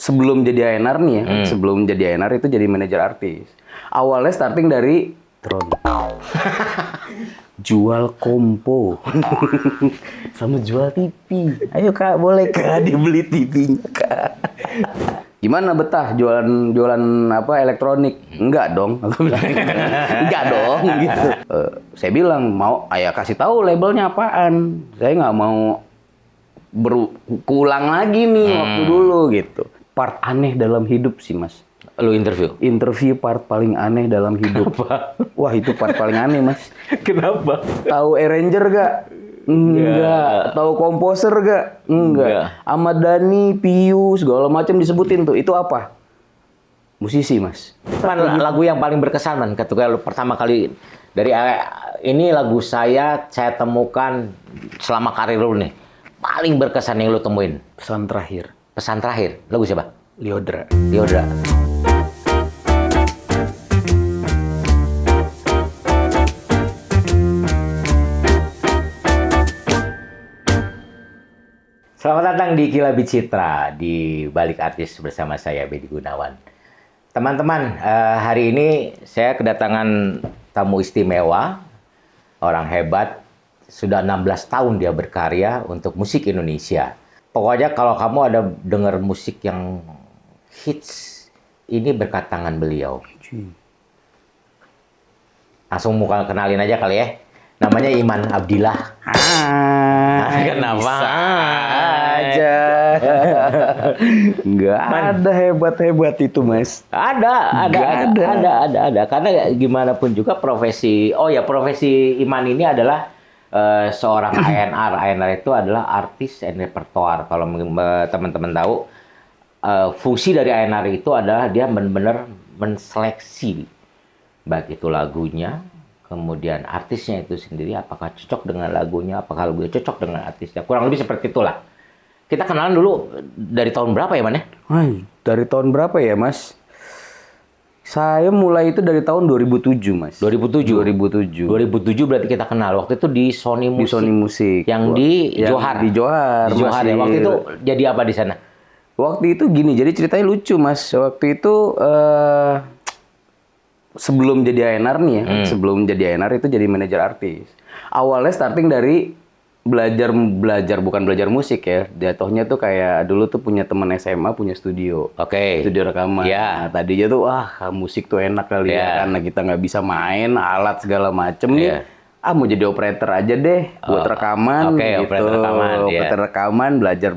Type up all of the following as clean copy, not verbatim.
sebelum jadi A&R nih ya, sebelum jadi A&R itu jadi manajer artis. Awalnya starting dari Tron. Jual kompo. Sama jual TV. Ayo Kak, boleh Kak dibeli TV-nya Kak. Gimana betah jualan apa elektronik? Enggak dong. Aku bilang enggak dong gitu. Saya bilang mau ayah kasih tahu labelnya apaan. Saya nggak mau berulang lagi nih waktu dulu gitu. Part aneh dalam hidup sih Mas. Lu interview? Interview part paling aneh dalam hidup. Kenapa? Wah itu part paling aneh Mas. Kenapa? Tahu arranger gak? Enggak. Tahu komposer gak? Enggak. Ahmad Dhani, Piu, segala macam disebutin tuh. Itu apa? Musisi Mas. Lagu yang paling berkesan man, ketika lu pertama kali dari ini lagu saya temukan selama karir lu nih. Paling berkesan yang lu temuin. Pesan terakhir. Pesan terakhir. Lagu siapa? Lyodra. Lyodra. Selamat datang di Kilabi Citra, di Balik Artis bersama saya, Bedi Gunawan. Teman-teman, hari ini saya kedatangan tamu istimewa, orang hebat, sudah 16 tahun dia berkarya untuk musik Indonesia. Pokoknya kalau kamu ada dengar musik yang hits, ini berkat tangan beliau. Langsung muka kenalin aja kali ya. Namanya Iman Abdillah. Kenapa aja? Nggak ada hebat-hebat itu, Mas. Ada. Karena gimana pun juga profesi Iman ini adalah seorang A&R. A&R itu adalah artis and repertoire. Kalau teman-teman tahu, fungsi dari A&R itu adalah dia benar-benar menseleksi baik itu lagunya, kemudian artisnya itu sendiri, apakah cocok dengan lagunya, apakah lagunya cocok dengan artisnya. Kurang lebih seperti itulah. Kita kenalan dulu dari tahun berapa ya, Man? Dari tahun berapa ya, Mas? Saya mulai itu dari tahun 2007, Mas. 2007 berarti kita kenal. Waktu itu di Sony Music. Di Sony Music. Yang di Johar. Di Johar. Di Johar ya. Waktu itu jadi apa di sana? Waktu itu gini, jadi ceritanya lucu, Mas. Waktu itu sebelum jadi A&R nih ya, sebelum jadi A&R itu jadi manajer artis. Awalnya starting dari belajar bukan belajar musik ya. Jatuhnya tuh kayak dulu tuh punya teman SMA punya studio. Oke. Studio rekaman. Yeah. Nah, tadinya tuh musik tuh enak kali ya karena kita nggak bisa main alat segala macem nih. Mau jadi operator aja deh buat rekaman gitu. Operator rekaman, belajar.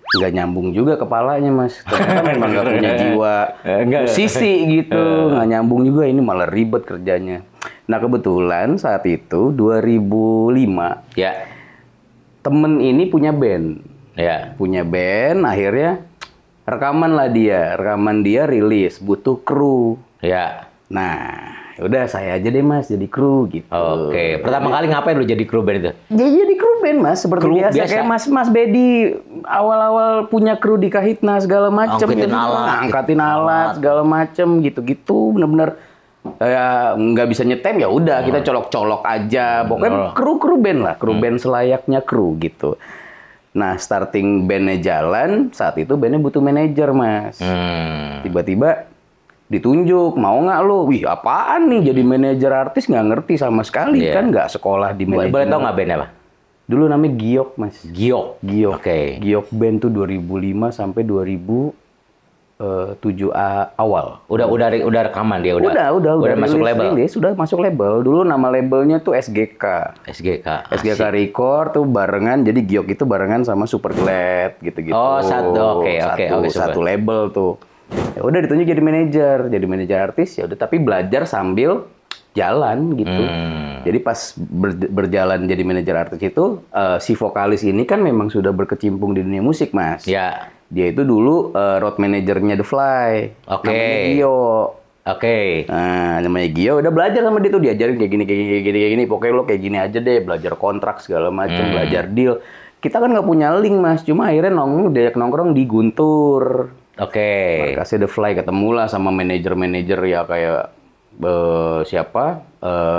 Nggak nyambung juga kepalanya, Mas. Ternyata memang nggak punya jiwa musisi gitu. Nggak nyambung juga, ini malah ribet kerjanya. Nah, kebetulan saat itu 2005 temen ini punya band. Punya band, akhirnya rekaman dia rilis, butuh kru. Nah, udah saya aja deh Mas jadi kru gitu. Oke. Pertama kali ngapain lu jadi kru band itu? Jadi kru band Mas, seperti biasa. Kayak Mas Bedi awal-awal punya kru di Kahitna segala macem. Angkatin alat segala macem gitu-gitu. Bener-bener ya nggak bisa nyetem ya udah kita colok-colok aja. Pokoknya kru band lah, kru band selayaknya kru gitu. Nah, starting bandnya jalan, saat itu bandnya butuh manajer Mas. Tiba-tiba ditunjuk, mau nggak lo? Wih, apaan nih jadi manajer artis, nggak ngerti sama sekali kan, nggak sekolah di manajemen. Boleh tau nggak bandnya apa? Dulu namanya Giok, Mas. Giok. Oke. Giok band tuh 2005 sampai 2007 awal. Udah rekaman dia udah masuk label. Sudah masuk label. Dulu nama labelnya tuh SGK Record tuh barengan, jadi Giok itu barengan sama Superglad gitu-gitu. Oh, satu label tuh. Ya udah ditunjuk jadi manajer artis ya udah, tapi belajar sambil jalan gitu. Jadi pas berjalan jadi manajer artis itu si vokalis ini kan memang sudah berkecimpung di dunia musik, Mas. Ya. Dia itu dulu road manajernya The Fly. Namanya Gio. Nah, namanya Gio, udah belajar sama dia tuh, diajarin kayak gini. Pokoknya lo kayak gini aja deh, belajar kontrak segala macam, belajar deal. Kita kan nggak punya link, Mas. Cuma akhirnya diajak nongkrong di Guntur. Markasnya The Fly, ketemulah sama manajer-manajer ya kayak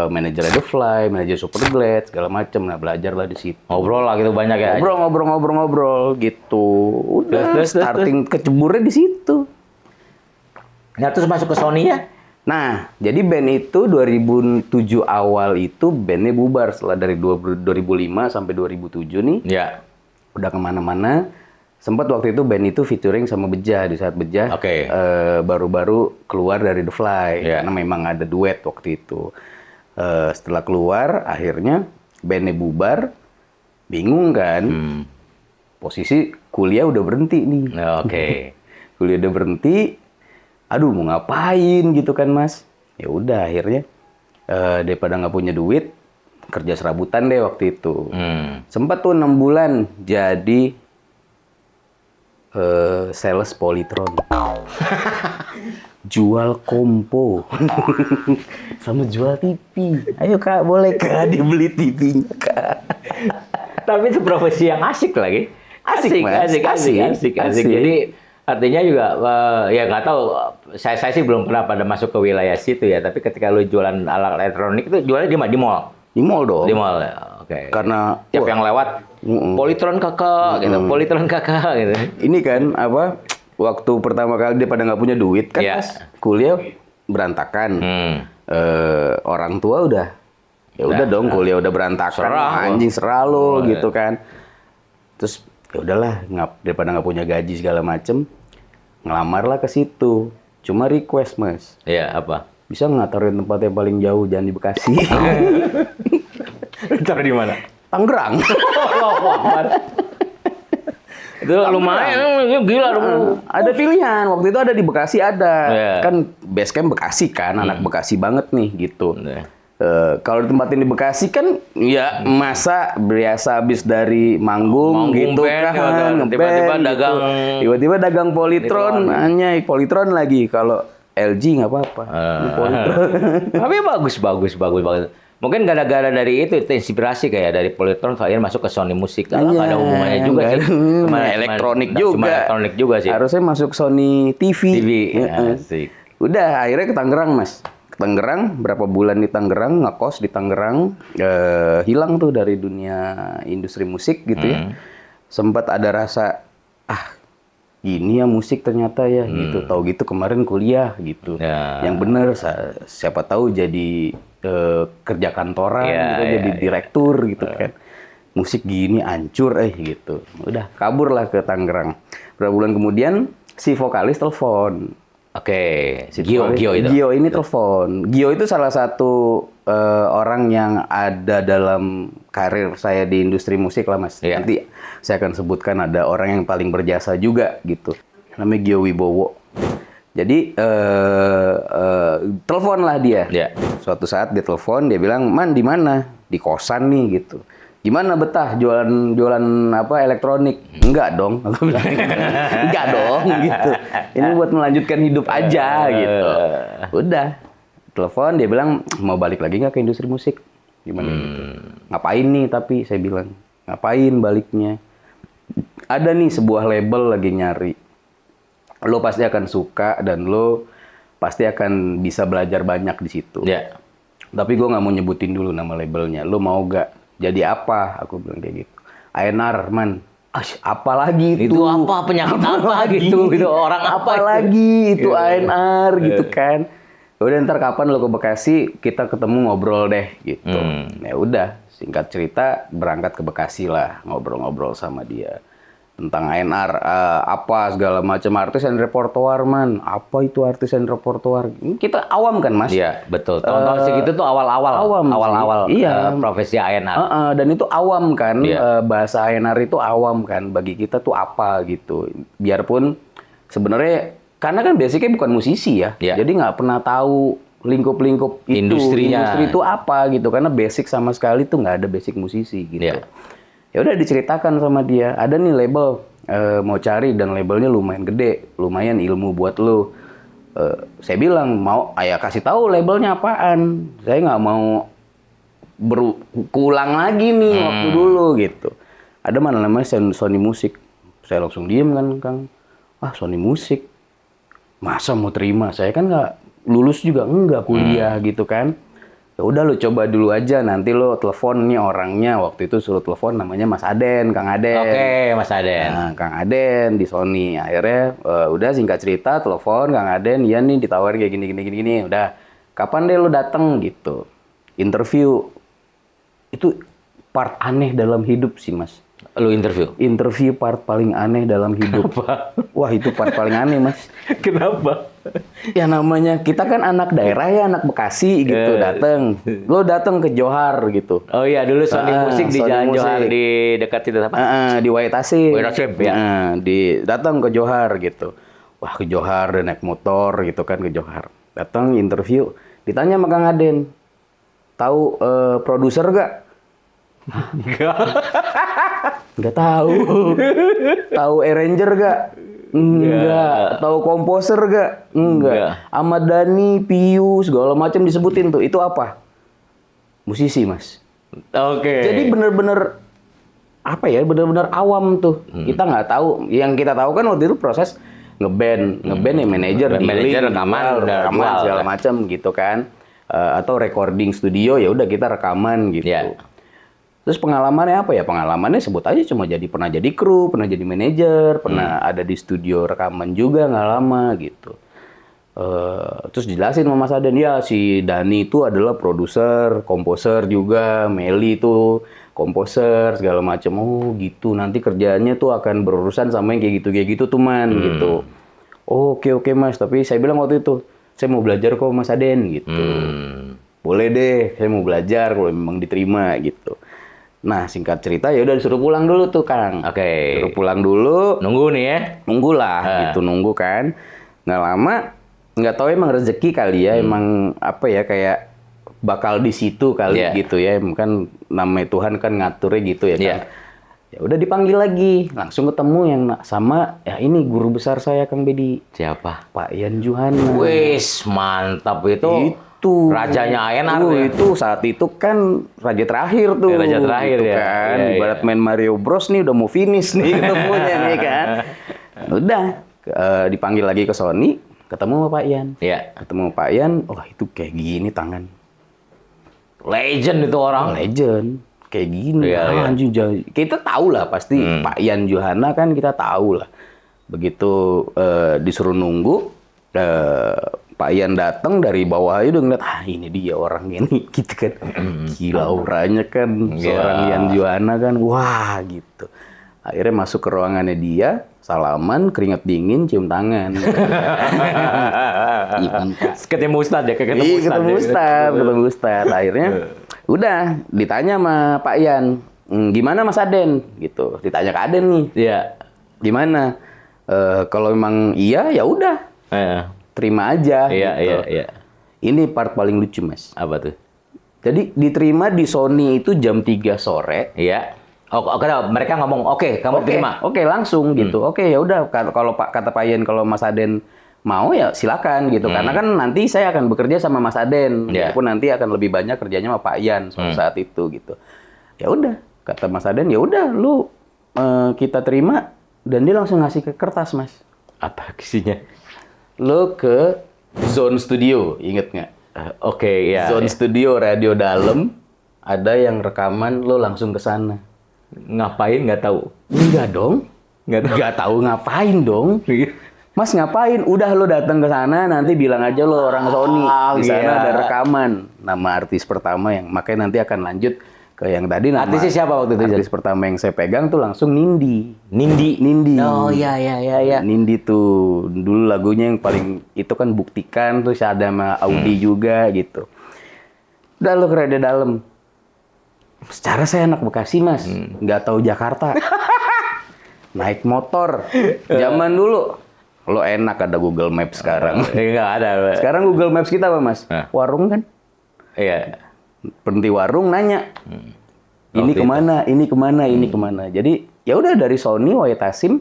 manajer The Fly, manajer Superglad, segala macem. Nah, belajar lah di situ. Ngobrol lah gitu banyak ya. Ngobrol gitu. Udah starting keceburnya di situ. Nah, terus masuk ke Sony ya? Nah, jadi band itu 2007 awal itu bandnya bubar setelah dari 2005 sampai 2007 nih. Ya. Udah kemana-mana. Sempat waktu itu band itu featuring sama Beja di saat Beja baru-baru keluar dari The Fly karena memang ada duet waktu itu. Setelah keluar akhirnya bandnya bubar, bingung kan? Posisi kuliah udah berhenti nih. Kuliah udah berhenti, aduh mau ngapain gitu kan Mas? Ya udah akhirnya daripada nggak punya duit kerja serabutan deh waktu itu. Sempat tuh 6 bulan jadi sales Polytron. Jual kompo. Sama jual TV. Ayo Kak, boleh Kak dibeli TV-nya Kak. Tapi itu profesi yang asik lagi. Asik. Jadi artinya juga ya nggak tahu. Saya sih belum pernah pada masuk ke wilayah situ ya. Tapi ketika lu jualan alat elektronik itu jualnya di mall. Di mall dong. Di mall. Oke. Karena tiap yang lewat Polytron kakak gitu. Polytron kakak gitu. Ini kan apa? Waktu pertama kali dia pada nggak punya duit kan, Mas, kuliah berantakan. Orang tua udah, ya udah dong kuliah udah berantakan, anjing serah lo gitu kan. Terus ya udahlah, daripada nggak punya gaji segala macem, ngelamarlah ke situ. Cuma request Mas. Iya apa? Bisa nggak taruhin tempat yang paling jauh, jangan di Bekasi. Taruh di mana? Tangerang. Itu lumayan, gila dong. Ada pilihan, waktu itu ada di Bekasi ada. Kan base camp Bekasi kan, anak Bekasi banget nih gitu. Kalau ditempatin di Bekasi kan, ya masa biasa habis dari manggung gitu kan, tiba-tiba dagang Polytron, hanya Polytron lagi. Kalau LG nggak apa-apa. Tapi bagus. Mungkin gara-gara dari itu inspirasi kayak dari Polytron akhirnya masuk ke Sony Musik. Nggak ada hubungannya juga sih. Elektronik juga sih. Harusnya masuk Sony TV. Asik. Udah akhirnya ke Tangerang Mas. Ke Tangerang, berapa bulan di Tangerang, ngekos di Tangerang, hilang tuh dari dunia industri musik gitu ya. Sempat ada rasa, gini ya musik ternyata ya gitu. Tahu gitu kemarin kuliah gitu. Yang bener siapa tahu jadi kerja kantoran gitu, jadi direktur gitu kan. Musik gini hancur gitu. Udah kabur lah ke Tangerang. Berapa bulan kemudian si vokalis telepon. Si Gio itu. Gio ini telepon. Gio itu salah satu orang yang ada dalam karir saya di industri musik lah Mas. Nanti saya akan sebutkan ada orang yang paling berjasa juga gitu. Namanya Gio Wibowo. Jadi telepon lah dia. Suatu saat dia telepon, dia bilang, "Man, di mana?" "Di kosan nih," gitu. "Gimana betah jualan apa elektronik?" "Enggak dong," aku bilang. "Enggak dong," gitu. "Ini buat melanjutkan hidup aja," gitu. Udah. Telepon, dia bilang, "Mau balik lagi nggak ke industri musik?" Gimana gitu. "Ngapain nih tapi," saya bilang. "Ngapain baliknya?" "Ada nih sebuah label lagi nyari. Lo pasti akan suka dan lo pasti akan bisa belajar banyak di situ. Tapi gue nggak mau nyebutin dulu nama labelnya. Lo mau gak? Jadi apa?" Aku bilang kayak gitu. "A&R, man." Apa lagi itu? Itu apa? Penyakit apa gitu? Gitu orang apa lagi itu A&R gitu kan? Udah ntar kapan lo ke Bekasi kita ketemu ngobrol deh gitu. Ya udah, singkat cerita berangkat ke Bekasi lah, ngobrol-ngobrol sama dia tentang A&R, apa segala macam, artis and repertoire man. Apa itu artis and repertoire? Kita awam kan Mas? Iya betul. Tahun-tahun segitu tuh awal-awal profesi A&R. Dan itu awam kan, bahasa A&R itu awam kan bagi kita tuh apa gitu. Biarpun sebenarnya karena kan basicnya bukan musisi ya, jadi nggak pernah tahu lingkup-lingkup industri itu apa gitu, karena basic sama sekali tuh nggak ada basic musisi gitu. Ya udah diceritakan sama dia, ada nih label mau cari dan labelnya lumayan gede, lumayan ilmu buat lo. Saya bilang mau, kasih tahu labelnya apaan. Saya nggak mau berulang lagi nih waktu dulu gitu. Ada mana namanya Sony Musik. Saya langsung diem kan Kang. Sony Musik. Masa mau terima? Saya kan nggak lulus juga enggak kuliah gitu kan. Ya udah lo coba dulu aja, nanti lo telepon nih orangnya. Waktu itu suruh telepon namanya Mas Aden, Kang Aden. Oke, Mas Aden. Nah, Kang Aden di Sony. Akhirnya udah singkat cerita telepon Kang Aden, iya nih ditawarin kayak gini. Udah, kapan deh lo dateng gitu. Interview. Itu part aneh dalam hidup sih, Mas. Lu interview? Interview part paling aneh dalam hidup. Kenapa? Wah, itu part paling aneh, Mas. Kenapa? Ya namanya kita kan anak daerah ya, anak Bekasi gitu, dateng. Lo dateng ke Johar gitu. Oh iya, dulu Sony Musik di Sony Jalan Johar Musik. di dekat itu apa? Di Wahid Tasik. Wahid Tasik, ya. Datang ke Johar gitu. Wah, ke Johar dan naik motor gitu kan ke Johar. Datang interview, ditanya sama Kang Aden. Tahu produser gak? Nggak tahu. Tahu arranger gak? Enggak. Tahu komposer gak? Enggak. Ahmad Dhani, Piu, segala macam disebutin tuh. Itu apa? Musisi, Mas. Oke. Jadi bener-bener apa ya? Bener-bener awam tuh. Kita nggak tahu. Yang kita tahu kan waktu itu proses ngeband ya manajer, rekaman segala macam gitu kan. Atau recording studio ya udah kita rekaman gitu. Yeah. Terus pengalamannya apa ya? Pengalamannya sebut aja cuma pernah jadi kru, pernah jadi manajer, pernah ada di studio rekaman juga nggak lama gitu. Terus jelasin sama Mas Aden, ya si Dani itu adalah produser, komposer juga, Meli itu komposer segala macam. Oh gitu, nanti kerjaannya tuh akan berurusan sama yang kayak gitu tuh man gitu. Oh, oke Mas, tapi saya bilang waktu itu saya mau belajar kok Mas Aden gitu. Boleh deh, saya mau belajar kalau memang diterima gitu. Nah, singkat cerita ya udah disuruh pulang dulu tuh, Kang. Oke. Suruh pulang dulu. Nunggu nih ya. Nunggulah gitu, nunggu kan. Nggak lama, nggak tahu emang rezeki kali ya, emang apa ya kayak bakal di situ kali gitu ya. Kan namanya Tuhan kan ngaturnya gitu ya kan. Ya udah dipanggil lagi, langsung ketemu yang sama ya ini guru besar saya Kang Bedi. Siapa? Pak Ian Juhana. Wis, mantap itu. Rajanya ANR itu saat itu kan raja terakhir tuh. Raja terakhir gitu ya. Kan. Ibarat main Mario Bros nih udah mau finish nih ketemunya nih kan. Udah dipanggil lagi ke Sony, ketemu sama Pak Ian. Iya. Ketemu Pak Ian, itu kayak gini tangan. Legend itu orang. Legend. Kayak gini. Anjing, kita tahu lah pasti Pak Ian Juhana kan kita tahu lah. Begitu disuruh nunggu, Pak Ian datang dari bawah aja udah ngeliat, ini dia orang ini, gitu kan. Gila auranya kan, seorang Ian Juhana kan, wah gitu. Akhirnya masuk ke ruangannya dia, salaman, keringat dingin, cium tangan. Ketemu Ustadz ya? Ketemu Ustadz. Akhirnya, udah ditanya sama Pak Ian, gimana Mas Aden? Gitu, ditanya ke Aden nih. Iya. Gimana? Kalau memang iya, ya udah. Terima aja. Iya. Ini part paling lucu, Mas. Apa tuh? Jadi diterima di Sony itu jam 3 sore. Iya. Oke, mereka ngomong, oke, kamu terima. Oke, langsung gitu. Oke, ya udah kalau kata Pak Ian kalau Mas Aden mau ya silakan gitu. Karena kan nanti saya akan bekerja sama Mas Aden. Walaupun nanti akan lebih banyak kerjanya sama Pak Ian saat itu gitu. Ya udah, kata Mas Aden, ya udah lu kita terima dan dia langsung ngasih ke kertas, Mas. Apa isinya? Lo ke Zone Studio, inget nggak? Oke, ya. Zone Studio Radio Dalam, ada yang rekaman, lo langsung ke sana. Ngapain nggak tahu? Enggak dong. Nggak tahu ngapain dong. Mas ngapain? Udah lo datang ke sana, nanti bilang aja lo orang Sony. Di sana ada rekaman. Nama artis pertama yang makanya nanti akan lanjut ke yang tadi. Artisnya siapa waktu itu? Artis pertama yang saya pegang tuh langsung Nindi. Oh iya. Nindi tuh dulu lagunya yang paling itu kan Buktikan, terus ada sama Audi juga gitu. Udah lo ke Radio Dalam. Secara saya anak Bekasi, Mas, nggak tahu Jakarta. Naik motor. Zaman dulu lo enak ada Google Maps sekarang. Nggak ada. Sekarang Google Maps kita apa, Mas? Warung kan? Iya. Berhenti warung nanya. Ini kemana? Jadi ya udah dari Sony Wahid Hasyim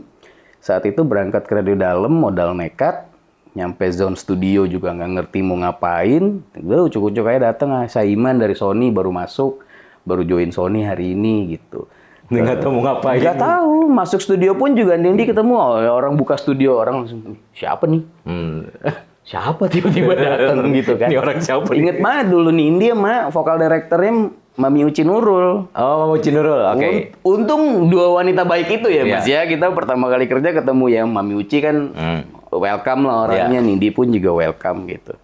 saat itu berangkat ke Radio Dalam modal nekat, nyampe Zone Studio juga nggak ngerti mau ngapain. Udah ucuk-ucuk aja datang Saiman dari Sony baru masuk, baru join Sony hari ini gitu. Nggak tahu mau ngapain. Nggak tahu. Masuk studio pun juga Nindi ketemu orang buka studio, orang langsung siapa nih? siapa tiba-tiba datang gitu kan? Ini orang siapa? Ingat banget dulu nih India vokal directornya Mami Uci Nurul. Oh, Mami Uci Nurul, oke. Untung dua wanita baik itu ya Mas ya. Kita pertama kali kerja ketemu ya Mami Uci kan welcome lah orangnya. Nindi pun juga welcome gitu.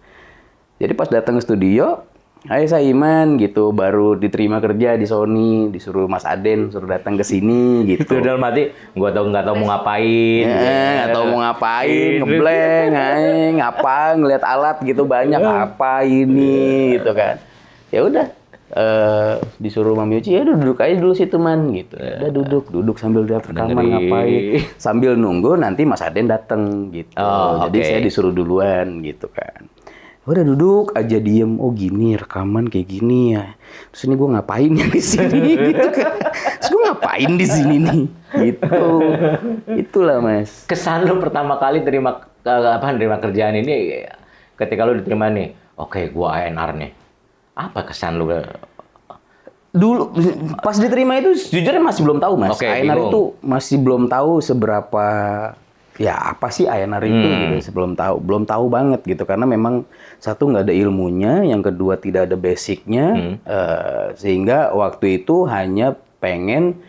Jadi pas datang ke studio, hai saya Iman gitu, baru diterima kerja di Sony, disuruh Mas Aden suruh datang ke sini gitu. Dalam hati, gua nggak tahu mau ngapain. Nggak tahu mau ngapain, ngeblank, ngapa ngeliat alat gitu banyak apa ini gitu kan. Ya udah disuruh Mami Uci, ya udah duduk aja dulu situ Man gitu. Udah duduk sambil lihat rekaman ngapain, sambil nunggu nanti Mas Aden datang gitu. Jadi saya disuruh duluan gitu kan. Udah duduk aja diem, oh gini rekaman kayak gini ya. Terus ini gue ngapain ya di sini gitu kan. Terus gue ngapain di sini nih gitu. Itulah Mas. Kesan lu pertama kali terima kerjaan ini ketika lu diterima nih, oke, gue A&R nih. Apa kesan lu? Dulu pas diterima itu jujurnya masih belum tahu Mas. A&R itu masih belum tahu seberapa ya apa sih A&R itu gitu, belum tahu banget gitu, karena memang satu nggak ada ilmunya, yang kedua tidak ada basicnya, sehingga waktu itu hanya pengen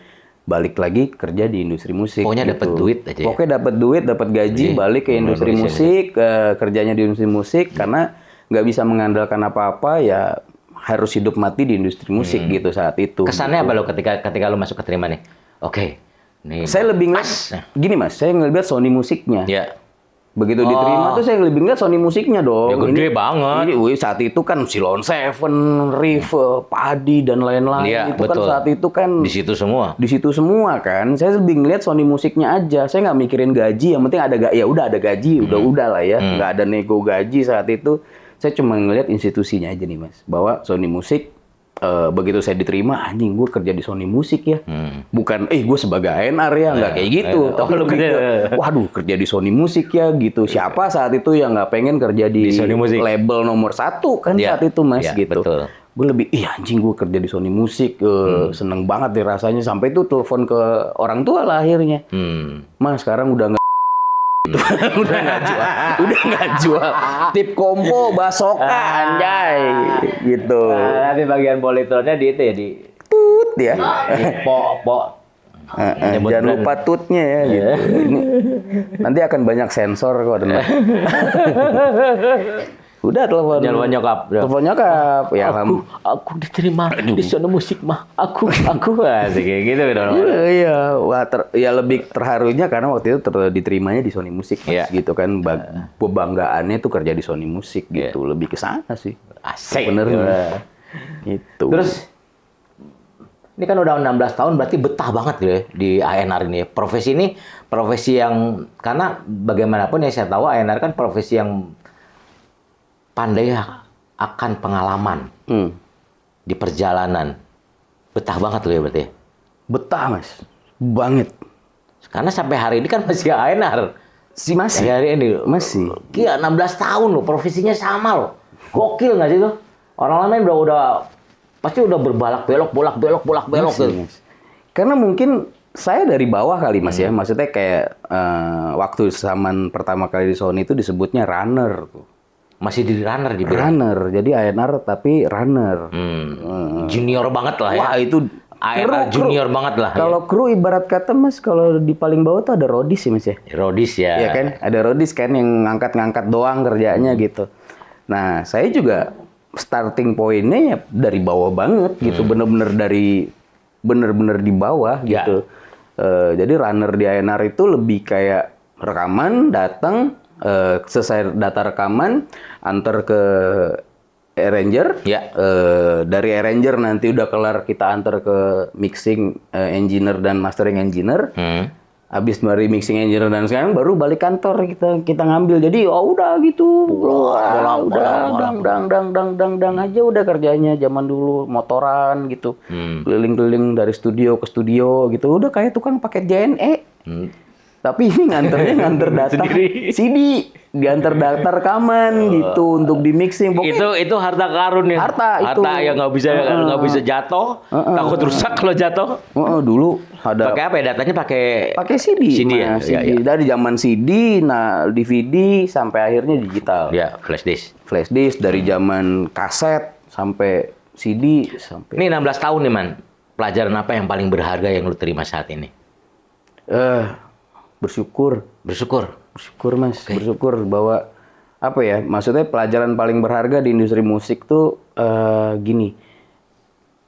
balik lagi kerja di industri musik. Pokoknya gitu. Dapat duit aja. Pokoknya dapat duit, dapat gaji, balik ke industri musik, kerjanya di industri musik, karena nggak bisa mengandalkan apa-apa ya, harus hidup mati di industri musik gitu saat itu. Kesannya gitu. apa lo ketika lo masuk keterima nih? Oke. Nih, saya lebih ngeliat, gini Mas, saya ngeliat Sony musiknya. Ya. Begitu diterima tuh saya lebih ngeliat Sony musiknya dong. Ya gede banget. Ini saat itu kan Silon Seven, Riff, Padi dan lain-lain itu betul. kan saat itu kan di situ semua. Di situ semua kan. Saya lebih ngeliat Sony musiknya aja. Saya nggak mikirin gaji. Yang penting ada ya udah ada gaji, udah lah ya. Nggak ada nego gaji saat itu. Saya cuma ngeliat institusinya aja nih Mas. Bahwa Sony Musik begitu saya diterima, anjing gue kerja di Sony Musik ya. Bukan, gue sebagai A&R ya, nggak kayak gitu. Tapi lebih ke, waduh kerja di Sony Musik ya gitu. Siapa saat itu yang nggak pengen kerja di Sony Musik, label nomor 1 kan saat itu Mas gitu. Betul. Gue lebih, anjing gue kerja di Sony Musik, seneng banget deh rasanya. Sampai itu telepon ke orang tua lah akhirnya. Mas sekarang udah nggak udah nggak jual tip kompo basoka anjay gitu. Tapi bagian politronnya di itu ya di tut ya. Jangan lupa tutnya ya gitu. Ini, nanti akan banyak sensor kok dengar. Udah telepon nyokap. Telepon nyokap. Ya aku diterima di Sony Musik mah. Aku asik kayak gitu dong. Iya, wah ya lebih terharunya karena waktu itu diterimanya di Sony Musik gitu kan. Kebanggaannya tuh kerja di Sony Musik gitu. Lebih ke sana sih. Asik. Benernya. Gitu. Terus ini kan udah 16 tahun berarti betah banget ya di A&R ini. Profesi ini profesi yang karena bagaimanapun ya saya tahu A&R kan profesi yang pandai akan pengalaman di perjalanan. Betah banget loh ya berarti. Betah Mas, banget. Karena sampai hari ini kan masih A&R. Masih. Hari ini masih. Gila 16 tahun loh, profesinya sama loh. Gokil nggak sih tuh? Orang lain udah pasti udah bolak belok gitu. Mas. Karena mungkin saya dari bawah kali Mas ya. Maksudnya kayak waktu zaman pertama kali di Sony itu disebutnya runner tuh. Masih di runner runner, jadi A&R tapi runner. Junior banget lah ya. Wah itu A&R junior banget lah. Kalau kru ibarat kata Mas, kalau di paling bawah tuh ada rodis ya Mas ya. Rodis ya. Iya kan, ada rodis kan yang ngangkat-ngangkat doang kerjanya gitu. Nah saya juga starting pointnya ya dari bawah banget gitu, bener-bener di bawah gitu. Jadi runner di A&R itu lebih kayak rekaman, datang. Selesai data rekaman antar ke arranger, dari arranger nanti udah kelar kita antar ke mixing engineer dan mastering engineer. Habis dari mixing engineer dan sekarang baru balik kantor kita ngambil. Jadi udah gitu, dang aja udah kerjanya zaman dulu motoran gitu, keliling-keliling dari studio ke studio gitu, udah kayak tukang paket JNE. Tapi ini nganter data CD, diantar data rekaman gitu untuk di mixing. Itu harta karun ya. Harta yang nggak bisa jatuh, takut rusak kalau jatuh. Dulu ada. Pakai apa ya datanya? Pakai CD. CD ya. CD. Dari zaman CD, DVD sampai akhirnya digital. Ya, flash disk. Flash disk dari zaman kaset sampai CD sampai. Ini 16 tahun nih Man. Pelajaran apa yang paling berharga yang lu terima saat ini? Bersyukur Mas. Okay. Bersyukur bahwa apa ya, maksudnya pelajaran paling berharga di industri musik tuh gini,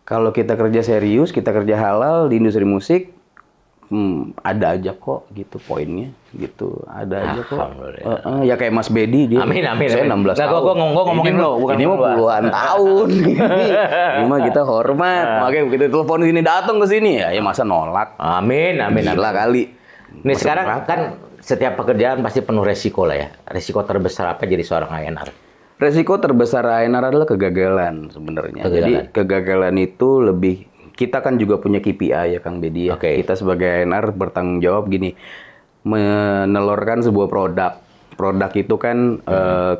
kalau kita kerja serius, kita kerja halal di industri musik, ada aja kok gitu poinnya gitu, ada aja kok. Ya kayak Mas Bedi dia. Amin. Saya 16 tahun. Gua ngomongin lo, bukan ini mah puluhan tahun. Ini mah kita hormat. Makanya begitu telepon sini datang ke sini ya masa nolak. Amin. Gila kali. Nih sekarang kan setiap pekerjaan pasti penuh resiko lah ya. Resiko terbesar apa jadi seorang A&R? Resiko terbesar A&R adalah kegagalan sebenarnya. Jadi kegagalan itu lebih, kita kan juga punya KPI ya Kang Bedi ya. Okay. Kita sebagai A&R bertanggung jawab gini, menelurkan sebuah produk. Produk itu kan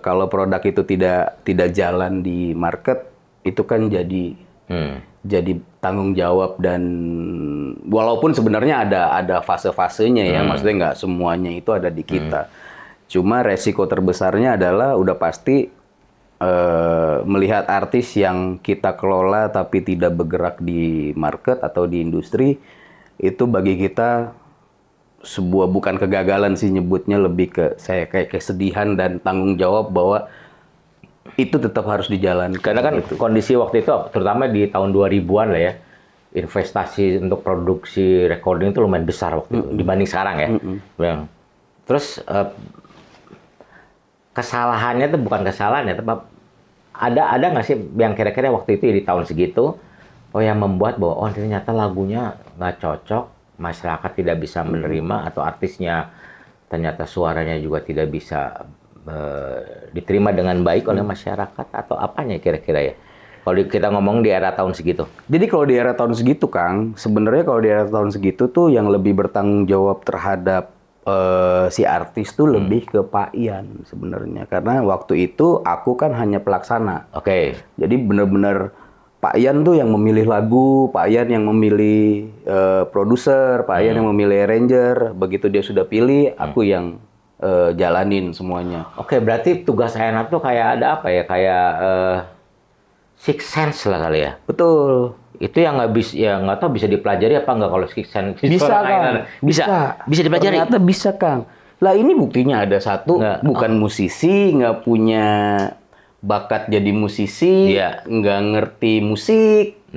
kalau produk itu tidak jalan di market, itu kan jadi tanggung jawab, dan walaupun sebenarnya ada fase-fasenya ya, maksudnya nggak semuanya itu ada di kita. Cuma resiko terbesarnya adalah udah pasti melihat artis yang kita kelola tapi tidak bergerak di market atau di industri, itu bagi kita sebuah, bukan kegagalan sih nyebutnya, lebih ke saya kayak kesedihan dan tanggung jawab bahwa itu tetap harus dijalankan. Karena kan kondisi waktu itu, terutama di tahun 2000-an lah ya, investasi untuk produksi recording itu lumayan besar waktu itu dibanding sekarang ya. Terus kesalahannya itu bukan kesalahan ya, tapi ada nggak sih yang kira-kira waktu itu di tahun segitu, yang membuat bahwa ternyata lagunya nggak cocok, masyarakat tidak bisa menerima, atau artisnya ternyata suaranya juga tidak bisa diterima dengan baik oleh masyarakat, atau apanya kira-kira ya? Kalau kita ngomong di era tahun segitu. Jadi kalau di era tahun segitu, Kang, sebenarnya kalau di era tahun segitu tuh yang lebih bertanggung jawab terhadap si artis tuh lebih ke Pak Ian sebenarnya. Karena waktu itu aku kan hanya pelaksana. Oke. Jadi benar-benar Pak Ian tuh yang memilih lagu, Pak Ian yang memilih produser, Pak Ian yang memilih arranger. Begitu dia sudah pilih, aku yang jalanin semuanya. Oke, berarti tugas A&R tuh kayak ada apa ya? Kayak six sense lah kali ya. Betul. Itu yang nggak bisa, ya nggak tahu bisa dipelajari apa nggak kalau six sense. Bisa Kang. Bisa dipelajari. Ternyata bisa Kang. Lah ini buktinya ada satu bukan musisi, nggak punya bakat jadi musisi, nggak ngerti musik.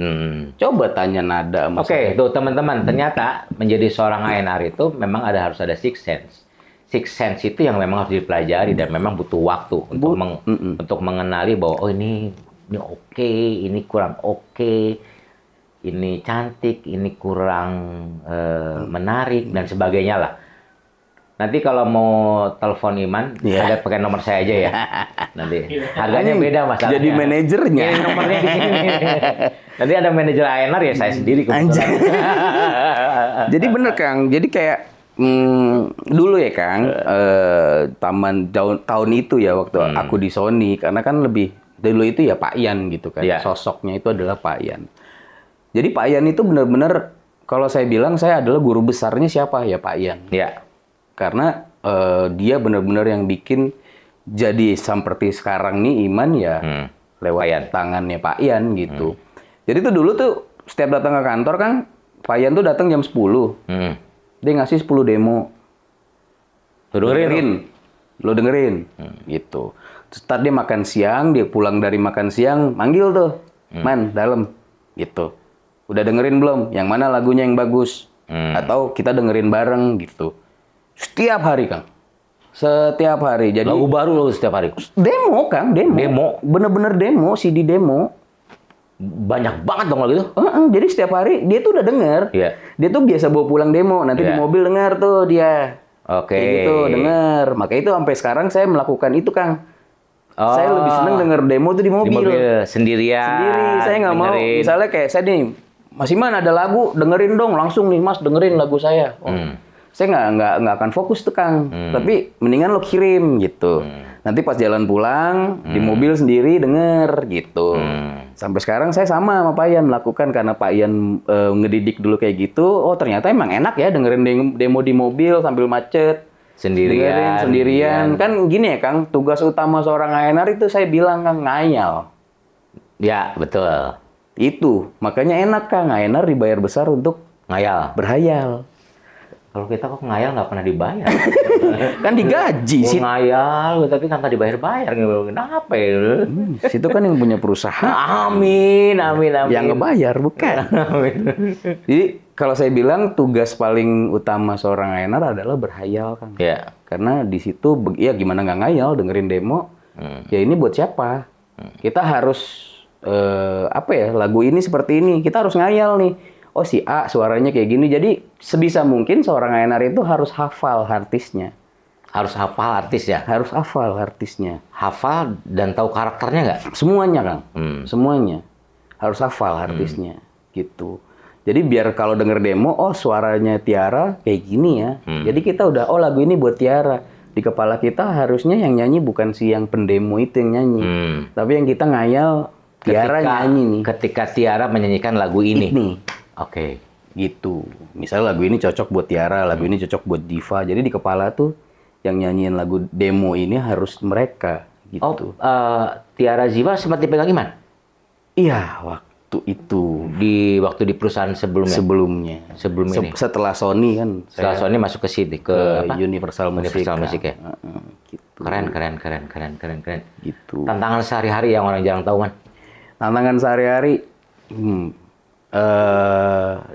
Coba tanya nada. Oke, tuh teman-teman, ternyata menjadi seorang A&R itu memang harus ada six sense. Six sense itu yang memang harus dipelajari dan memang butuh waktu untuk mengenali bahwa ini oke, ini kurang oke, ini cantik, ini kurang menarik dan sebagainya lah. Nanti kalau mau telepon Iman, ada pakai nomor saya aja ya. Nanti harganya beda masalahnya. Jadi manajernya. Ini nomornya di sini. Nanti ada manajer A&R ya saya sendiri kebetulan. Jadi bener Kang, jadi kayak dulu ya Kang, tahun itu ya waktu aku di Sony, karena kan lebih dulu itu ya Pak Ian gitu kan, sosoknya itu adalah Pak Ian. Jadi Pak Ian itu benar-benar, kalau saya bilang saya adalah guru besarnya siapa ya Pak Ian. Ya. Karena dia benar-benar yang bikin jadi seperti sekarang nih Iman ya lewat tangannya Pak Ian gitu. Jadi tuh dulu tuh setiap datang ke kantor kan Pak Ian tuh datang jam 10. Dia ngasih 10 demo. Lo dengerin. Gitu. Terus tadi dia makan siang, dia pulang dari makan siang, manggil tuh. Man, dalam. Gitu. Udah dengerin belum? Yang mana lagunya yang bagus? Atau kita dengerin bareng gitu. Setiap hari, Kang. Setiap hari. Jadi lagu baru lo setiap hari? Demo, Kang. Demo. Bener-bener demo, CD demo. Banyak banget dong lagu itu. Jadi setiap hari dia tuh udah denger. Dia tuh biasa bawa pulang demo. Nanti di mobil denger tuh dia. Oke. Kayak gitu, denger. Makanya itu sampai sekarang saya melakukan itu, Kang. Saya lebih seneng denger demo tuh di mobil. Di mobil sendirian. Sendiri. Saya nggak mau. Misalnya kayak saya nih, Mas Iman ada lagu, dengerin dong langsung nih Mas, dengerin lagu saya. saya nggak akan fokus tuh Kang. Tapi mendingan lo kirim gitu. Nanti pas jalan pulang di mobil sendiri denger gitu. Sampai sekarang saya sama Pak Ian melakukan karena Pak Ian ngedidik dulu kayak gitu. Oh ternyata emang enak ya dengerin demo di mobil sambil macet. Sendirian. Kan gini ya Kang, tugas utama seorang A&R itu saya bilang Kang, ngayal. Ya, betul. Itu, makanya enak Kang, A&R dibayar besar untuk berhayal. Kalau kita kok ngayal nggak pernah dibayar. Kan digaji sih. Ngayal, tapi nggak dibayar-bayar. Kenapa ya? Situ kan yang punya perusahaan. Amin. Yang ngebayar, bukan. Amin. Jadi, kalau saya bilang tugas paling utama seorang A&R adalah berhayal, Kang. Ya. Karena di situ, ya gimana nggak ngayal dengerin demo, ya ini buat siapa? Kita harus, lagu ini seperti ini, kita harus ngayal nih. Oh si A suaranya kayak gini, jadi sebisa mungkin seorang A&R itu harus hafal artisnya. Harus hafal artis ya? Harus hafal artisnya. Hafal dan tahu karakternya nggak? Semuanya, Kang. Semuanya. Harus hafal artisnya, gitu. Jadi biar kalau denger demo, oh suaranya Tiara kayak gini ya. Jadi kita udah, oh lagu ini buat Tiara. Di kepala kita harusnya yang nyanyi bukan si yang pendemo itu yang nyanyi. Tapi yang kita ngayal, Tiara nyanyi nih. Ketika Tiara menyanyikan lagu ini. Oke. Gitu. Misalnya lagu ini cocok buat Tiara, lagu ini cocok buat Diva. Jadi di kepala tuh yang nyanyiin lagu demo ini harus mereka. Gitu. Tiara Ziva sempat dipegang Iman? Iya, waktu itu. Waktu di perusahaan sebelumnya? Sebelum ini? Setelah Sony kan. Setelah Sony masuk ke sini, ke apa? Universal Music. Universal Music ya? Gitu. Keren. Gitu. Tantangan sehari-hari yang orang jarang tahu, Man? Tantangan sehari-hari,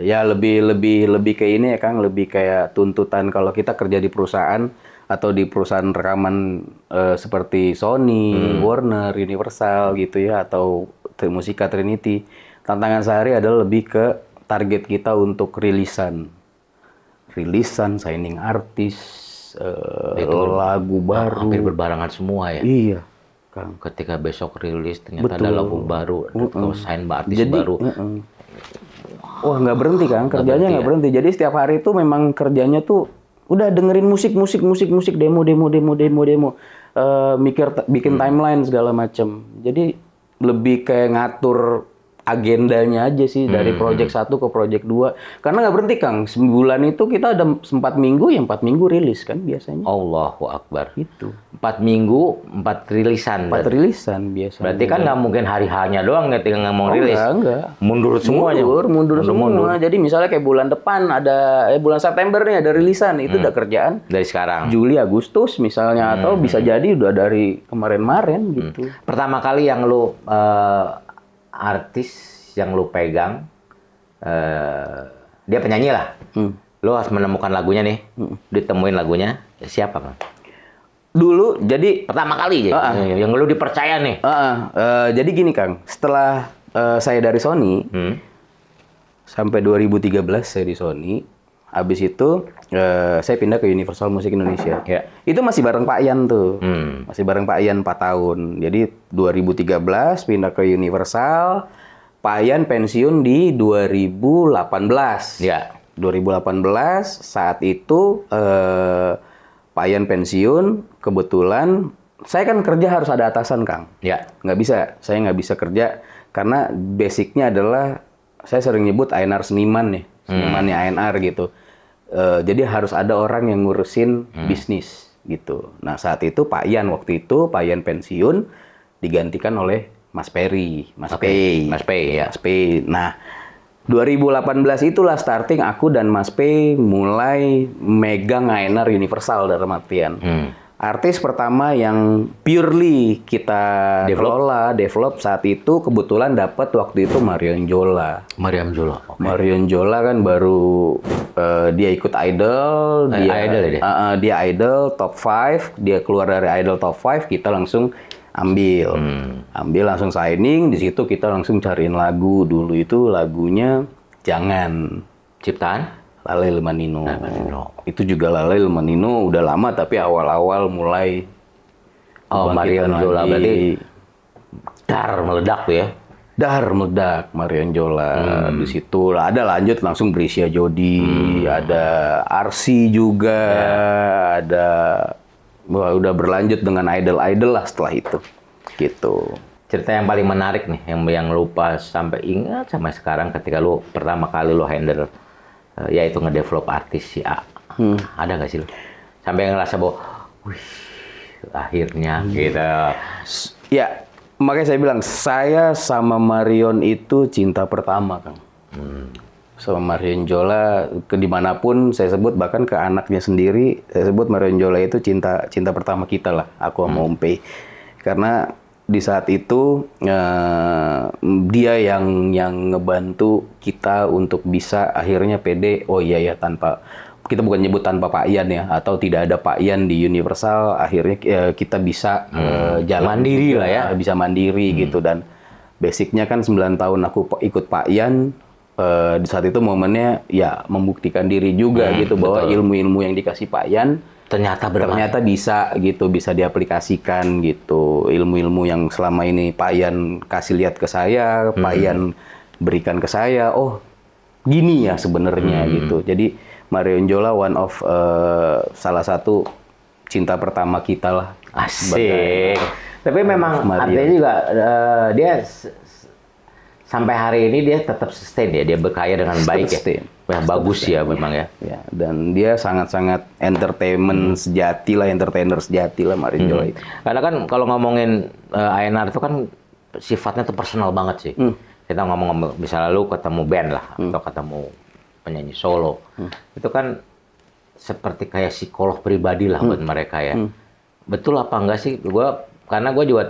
ya lebih ke ini ya Kang, lebih kayak tuntutan kalau kita kerja di perusahaan atau di perusahaan rekaman seperti Sony, Warner, Universal gitu ya, atau Musika Trinity. Tantangan sehari adalah lebih ke target kita untuk rilisan, signing artis, lagu baru. Hampir berbarengan semua ya? Iya. Kang. Ketika besok rilis ternyata ada lagu baru, atau sign artis baru. Wah nggak berhenti Kang, kerjanya nggak berhenti. Jadi setiap hari itu memang kerjanya tuh udah dengerin musik, demo. Bikin timeline segala macem. Jadi lebih kayak ngatur agendanya aja sih dari project 1 ke project 2. Karena nggak berhenti Kang, sebulan itu kita ada 4 minggu, ya 4 minggu rilis kan biasanya. Allahu Akbar. Itu. 4 minggu, 4 rilisan. 4 rilisan biasanya. Berarti kan nggak mungkin hari hanya doang ketika nggak mau rilis. Enggak. Mundur semuanya. Mundur semua. Jadi misalnya kayak bulan depan ada, bulan September nih ada rilisan, itu udah kerjaan. Dari sekarang. Juli, Agustus misalnya, atau bisa jadi udah dari kemarin-kemarin gitu. Pertama kali yang lu artis yang lu pegang, dia penyanyi lah. Lu harus menemukan lagunya nih, ditemuin lagunya, siapa Bang? Dulu, jadi pertama kali yang lu dipercaya nih. Jadi gini Kang, setelah saya dari Sony, sampai 2013 saya di Sony, habis itu saya pindah ke Universal Music Indonesia. Ya. Itu masih bareng Pak Ian tuh. Masih bareng Pak Ian 4 tahun. Jadi 2013 pindah ke Universal. Pak Ian pensiun di 2018. Ya. 2018 saat itu Pak Ian pensiun. Kebetulan saya kan kerja harus ada atasan Kang. Ya. Saya nggak bisa kerja karena basicnya adalah saya sering nyebut A&R seniman nih. Senimannya A&R gitu. Jadi harus ada orang yang ngurusin bisnis gitu. Nah saat itu Pak Ian pensiun digantikan oleh Mas Pei. Mas Pei. Nah 2018 itulah starting aku dan Mas Pei mulai megang A&R Universal dalam artian. Artis pertama yang purely kita develop saat itu kebetulan dapat waktu itu Marion Jola. Okay. Marion Jola kan baru dia ikut Idol, dia Idol top 5, dia keluar dari Idol top 5, kita langsung ambil langsung signing, di situ kita langsung cariin lagu. Dulu itu lagunya Jangan, ciptaan Lale Lemanino. Itu juga Lale Lemanino udah lama tapi awal-awal mulai Marion Jola berarti meledak tuh ya. Dar meledak Marion Jola. Di situ lah ada lanjut langsung Brescia Jodi, ada Arsi juga, ada udah berlanjut dengan idol-idol lah setelah itu. Gitu. Cerita yang paling menarik nih, yang lupa sampai ingat sampai sekarang ketika lu pertama kali lu handle yaitu ngedevelop artis si A. Ada nggak sih lu? Sampai ngerasa bahwa wih, akhirnya gitu. Ya, makanya saya bilang, saya sama Marion itu cinta pertama, Kang. Sama Marion Jola, ke dimanapun saya sebut, bahkan ke anaknya sendiri, saya sebut Marion Jola itu cinta pertama kita lah, aku sama Om Pei. Karena di saat itu, dia yang ngebantu kita untuk bisa akhirnya pede, oh iya ya, tanpa, kita bukan nyebut tanpa Pak Ian ya, atau tidak ada Pak Ian di Universal, akhirnya kita bisa jalan mandiri lah ya, bisa mandiri gitu. Dan basicnya kan 9 tahun aku ikut Pak Ian, di saat itu momennya ya membuktikan diri juga gitu, bahwa ilmu-ilmu yang dikasih Pak Ian ternyata bisa gitu, bisa diaplikasikan gitu. Ilmu-ilmu yang selama ini Pak Ian kasih lihat ke saya, Pak Ian berikan ke saya, oh gini ya sebenarnya gitu. Jadi Marion Jola one of salah satu cinta pertama kita lah. Asik. Tapi memang artinya juga dia sampai hari ini dia tetap sustain ya, dia berkarya dengan baik ya. Wah, bagus ya memang ya. Ya, dan dia sangat-sangat entertainment sejati lah, entertainer sejati lah Marion Jola itu. Karena kan kalau ngomongin A&R itu kan sifatnya tuh personal banget sih. Kita ngomong misalnya lu ketemu band lah atau ketemu penyanyi solo. Itu kan seperti kayak psikolog pribadi lah buat mereka ya. Betul apa enggak sih? Karena gue juga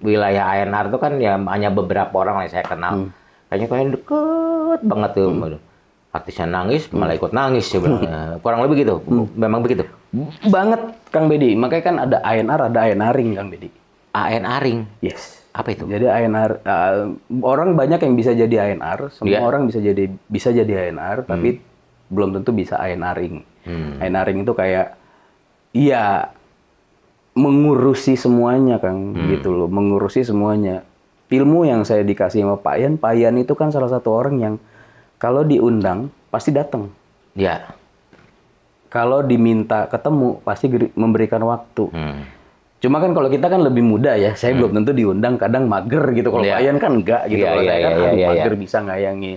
wilayah A&R itu kan ya hanya beberapa orang yang saya kenal. Kayaknya deket banget tuh. Artisnya nangis, malah ikut nangis sebenarnya. Kurang lebih gitu. Memang begitu. Banget Kang Bedi. Makanya kan ada A&R, ada A&R-ing Kang Bedi. A&R-ing? Yes. Apa itu? Jadi A&R, orang banyak yang bisa jadi A&R, semua orang bisa jadi A&R, tapi belum tentu bisa A&R-ing. A&R-ing itu kayak, iya, mengurusi semuanya, Kang, gitu loh, mengurusi semuanya. Ilmu yang saya dikasih sama Pak Ian itu kan salah satu orang yang kalau diundang pasti datang. Ya. Kalau diminta ketemu pasti memberikan waktu. Cuma kan kalau kita kan lebih muda ya, saya belum tentu diundang, kadang mager gitu. Kalau Pak Ian kan enggak gitu. Kalau saya kan mager bisa ngayangi.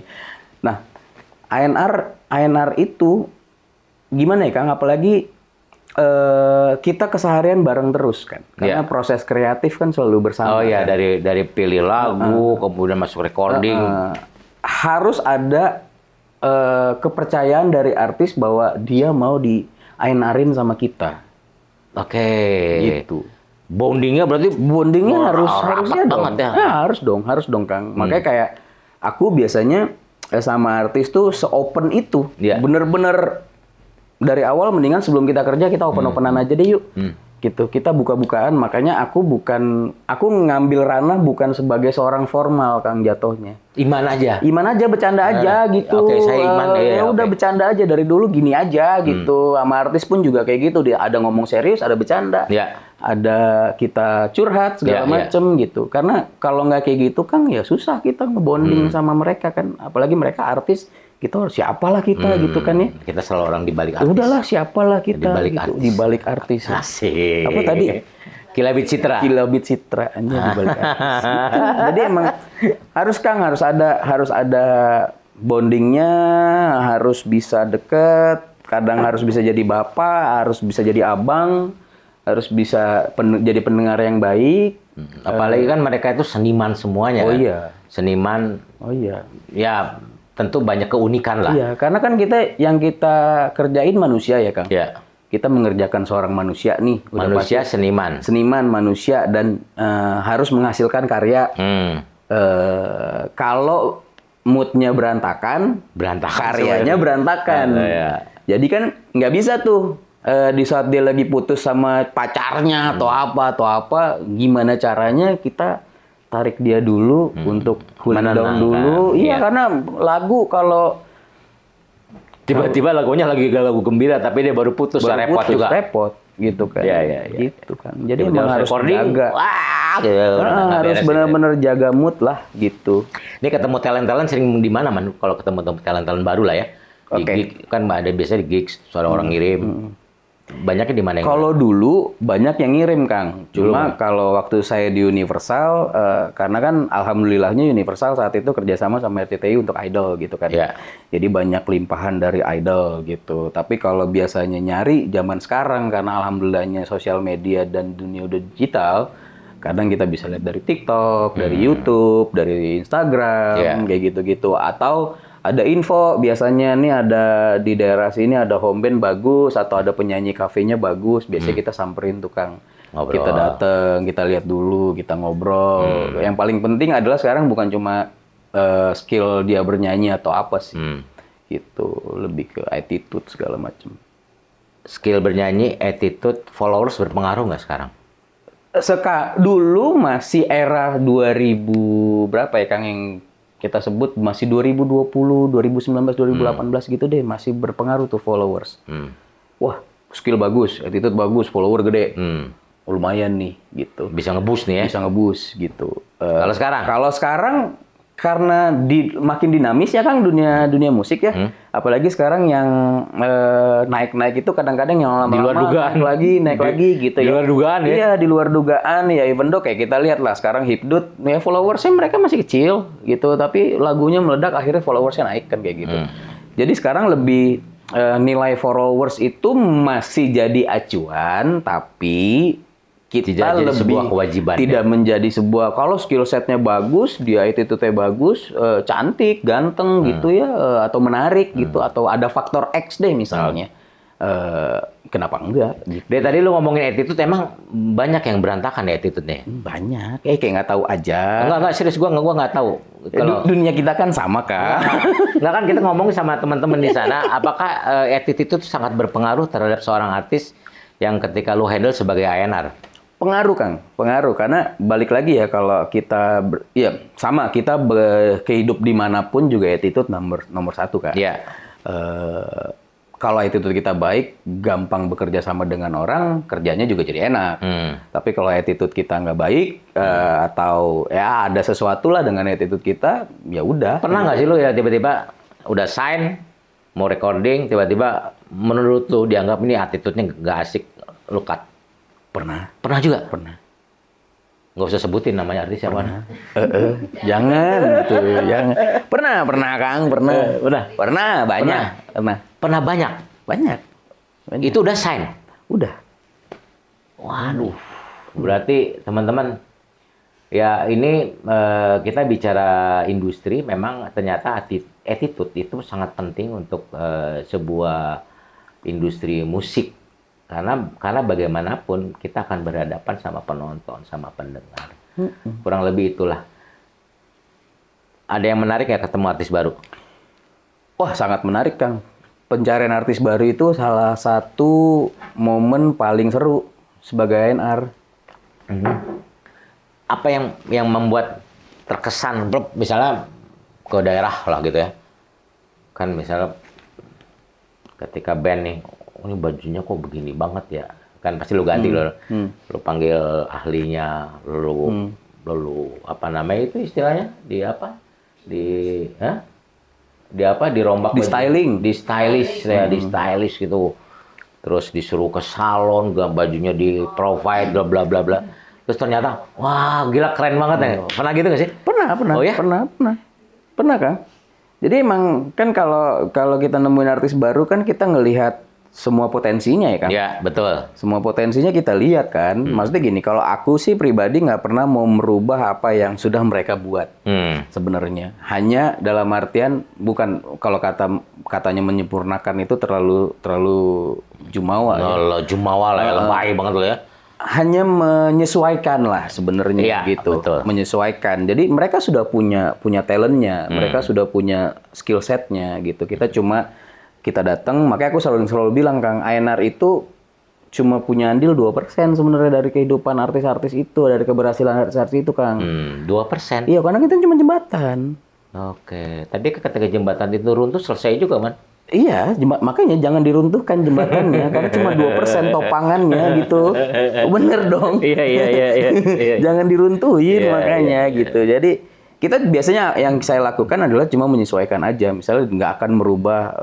Nah, A&R itu gimana ya Kang? Apalagi kita keseharian bareng terus kan, karena proses kreatif kan selalu bersama. Oh iya, kan? dari pilih lagu, kemudian masuk recording. Harus ada kepercayaan dari artis bahwa dia mau di A&R-in sama kita. Oke. Gitu. Bondingnya harusnya dong. Ya, harus dong Kang. Makanya kayak aku biasanya sama artis tuh se-open itu, bener-bener dari awal mendingan sebelum kita kerja kita open-openan aja deh yuk. Gitu. Kita buka-bukaan, makanya aku ngambil ranah bukan sebagai seorang formal Kang jatuhnya. Iman aja, bercanda aja gitu. Oke, saya iman ya udah bercanda aja dari dulu gini aja gitu. Sama artis pun juga kayak gitu, dia ada ngomong serius, ada bercanda. Ada kita curhat segala macem gitu. Karena kalau nggak kayak gitu Kang ya susah kita ngebonding sama mereka kan. Apalagi mereka artis. Kita siapalah kita gitu kan ya. Kita selalu orang di balik artis. Udahlah siapalah kita di balik artis. Asik. Apa tadi? Kilabit Citra aja di balik artis. Gitu. Jadi emang harus ada bondingnya, harus bisa deket, kadang harus bisa jadi bapak, harus bisa jadi abang, harus bisa jadi pendengar yang baik. Apalagi kan mereka itu seniman semuanya. Oh kan? iya. Seniman. Oh iya. Ya tentu banyak keunikan lah. Iya, karena kan yang kita kerjain manusia ya, Kang. Iya. Kita mengerjakan seorang manusia nih. Manusia seniman. Seniman, manusia, dan harus menghasilkan karya. Kalau moodnya berantakan karyanya berantakan. Jadi kan nggak bisa tuh di saat dia lagi putus sama pacarnya atau apa, gimana caranya kita tarik dia dulu untuk cool down dulu. Iya, karena lagu kalau tiba-tiba lagunya lagi lagu gembira tapi dia baru putus, repot juga. Repot. gitu kan. Iya. Gitu kan. Jadi emang harus jaga. Wah, gitu. Harus benar-benar jaga mood lah gitu. Ini ketemu talent-talent sering di mana, Man? Kalau ketemu talent-talent baru lah ya. Di gig, kan ada biasanya di gigs, suara orang ngirim. Banyaknya di mana? Kalau dulu banyak yang ngirim, Kang. Cuma kalau waktu saya di Universal, karena kan alhamdulillahnya Universal saat itu kerjasama sama RCTI untuk Idol gitu kan. Ya. Jadi banyak limpahan dari Idol gitu. Tapi kalau biasanya nyari zaman sekarang, karena alhamdulillahnya sosial media dan dunia udah digital, kadang kita bisa lihat dari TikTok, dari YouTube, dari Instagram, kayak gitu-gitu. Atau ada info, biasanya nih ada di daerah sini ada home band bagus atau ada penyanyi kafenya bagus, biasanya kita samperin tukang. Kita dateng, kita lihat dulu, kita ngobrol. Yang paling penting adalah sekarang bukan cuma skill dia bernyanyi atau apa sih. Gitu, lebih ke attitude segala macam. Skill bernyanyi, attitude, followers berpengaruh nggak sekarang? Dulu masih era 2000 berapa ya Kang yang kita sebut masih 2020, 2019, 2018 gitu deh, masih berpengaruh tuh followers. Wah, skill bagus, attitude bagus, follower gede. Lumayan nih gitu. Bisa nge-boost nih ya? Bisa nge-boost gitu. Kalau sekarang? Kalau sekarang karena makin dinamis ya Kang dunia musik ya. Apalagi sekarang yang naik-naik itu kadang-kadang yang lama-lama di luar dugaan naik lagi gitu ya. Di luar dugaan ya. Iya, di luar dugaan ya. Even though kayak kita lihat lah sekarang Hipdut ya followersnya mereka masih kecil gitu, tapi lagunya meledak akhirnya followersnya naik kan kayak gitu. Jadi sekarang lebih nilai followers itu masih jadi acuan, tapi kita tidak lebih sebuah kewajiban, tidak menjadi sebuah, kalau skill setnya bagus, dia attitude-nya bagus, cantik, ganteng gitu ya, atau menarik gitu, atau ada faktor X deh misalnya, kenapa enggak? Gitu. Dari tadi lu ngomongin attitude, emang banyak yang berantakan ya attitude-nya? Banyak, kayak nggak tahu aja. Enggak serius, gua nggak tahu. Kalau dunia kita kan sama kan. Nggak kan kita ngomongin sama teman-teman di sana, apakah attitude itu sangat berpengaruh terhadap seorang artis yang ketika lu handle sebagai A&R? Pengaruh Kang, pengaruh karena balik lagi ya kalau kita sama kita kehidup dimanapun juga attitude nomor satu kan. Iya. Kalau attitude kita baik, gampang bekerja sama dengan orang, kerjanya juga jadi enak. Tapi kalau attitude kita nggak baik atau ya ada sesuatu lah dengan attitude kita, ya udah. Pernah nggak sih lu ya tiba-tiba udah sign mau recording, tiba-tiba menurut lu dianggap ini attitude-nya nggak asik, lu cut? Pernah juga? Pernah. Nggak usah sebutin namanya artis siapa. Jangan gitu, jangan. Pernah Kang, pernah banyak. Itu udah sign? Udah. Waduh. Berarti teman-teman, ya ini kita bicara industri, memang ternyata attitude itu sangat penting untuk sebuah industri musik. Karena bagaimanapun kita akan berhadapan sama penonton, sama pendengar. Kurang lebih itulah. Ada yang menarik ya ketemu artis baru? Wah, sangat menarik, Kang. Pencarian artis baru itu salah satu momen paling seru sebagai A&R. Apa yang membuat terkesan, misalnya ke daerah lah gitu ya. Kan misalnya ketika band nih, ini bajunya kok begini banget ya, kan pasti lu ganti lu panggil ahlinya, lu apa namanya itu istilahnya dirombak, di styling, di stylish gitu, terus disuruh ke salon, bajunya di provide bla bla bla, terus ternyata wah gila keren banget ya. Pernah gitu nggak sih? Pernah. Oh ya? Pernah Kang. Jadi emang kan kalau kita nemuin artis baru kan kita ngelihat semua potensinya ya kan? Ya, betul. Semua potensinya kita lihat kan. Maksudnya gini, kalau aku sih pribadi nggak pernah mau merubah apa yang sudah mereka buat sebenarnya. Hanya dalam artian, bukan kalau katanya menyempurnakan itu terlalu jumawa. Jumawa lah, lebay banget loh ya. Hanya menyesuaikan lah sebenarnya gitu. Betul. Menyesuaikan. Jadi mereka sudah punya talentnya, mereka sudah punya skill setnya gitu. Kita datang, makanya aku selalu bilang Kang, A&R itu cuma punya andil 2% sebenarnya dari kehidupan artis-artis itu, dari keberhasilan artis-artis itu Kang. 2%? Iya, karena kita cuma jembatan. Oke, tapi ketika jembatan itu runtuh selesai juga, Man? Iya, makanya jangan diruntuhkan jembatannya karena cuma 2% topangannya gitu. Bener dong. Iya. Jangan diruntuhin makanya gitu. Jadi kita biasanya yang saya lakukan adalah cuma menyesuaikan aja. Misalnya nggak akan merubah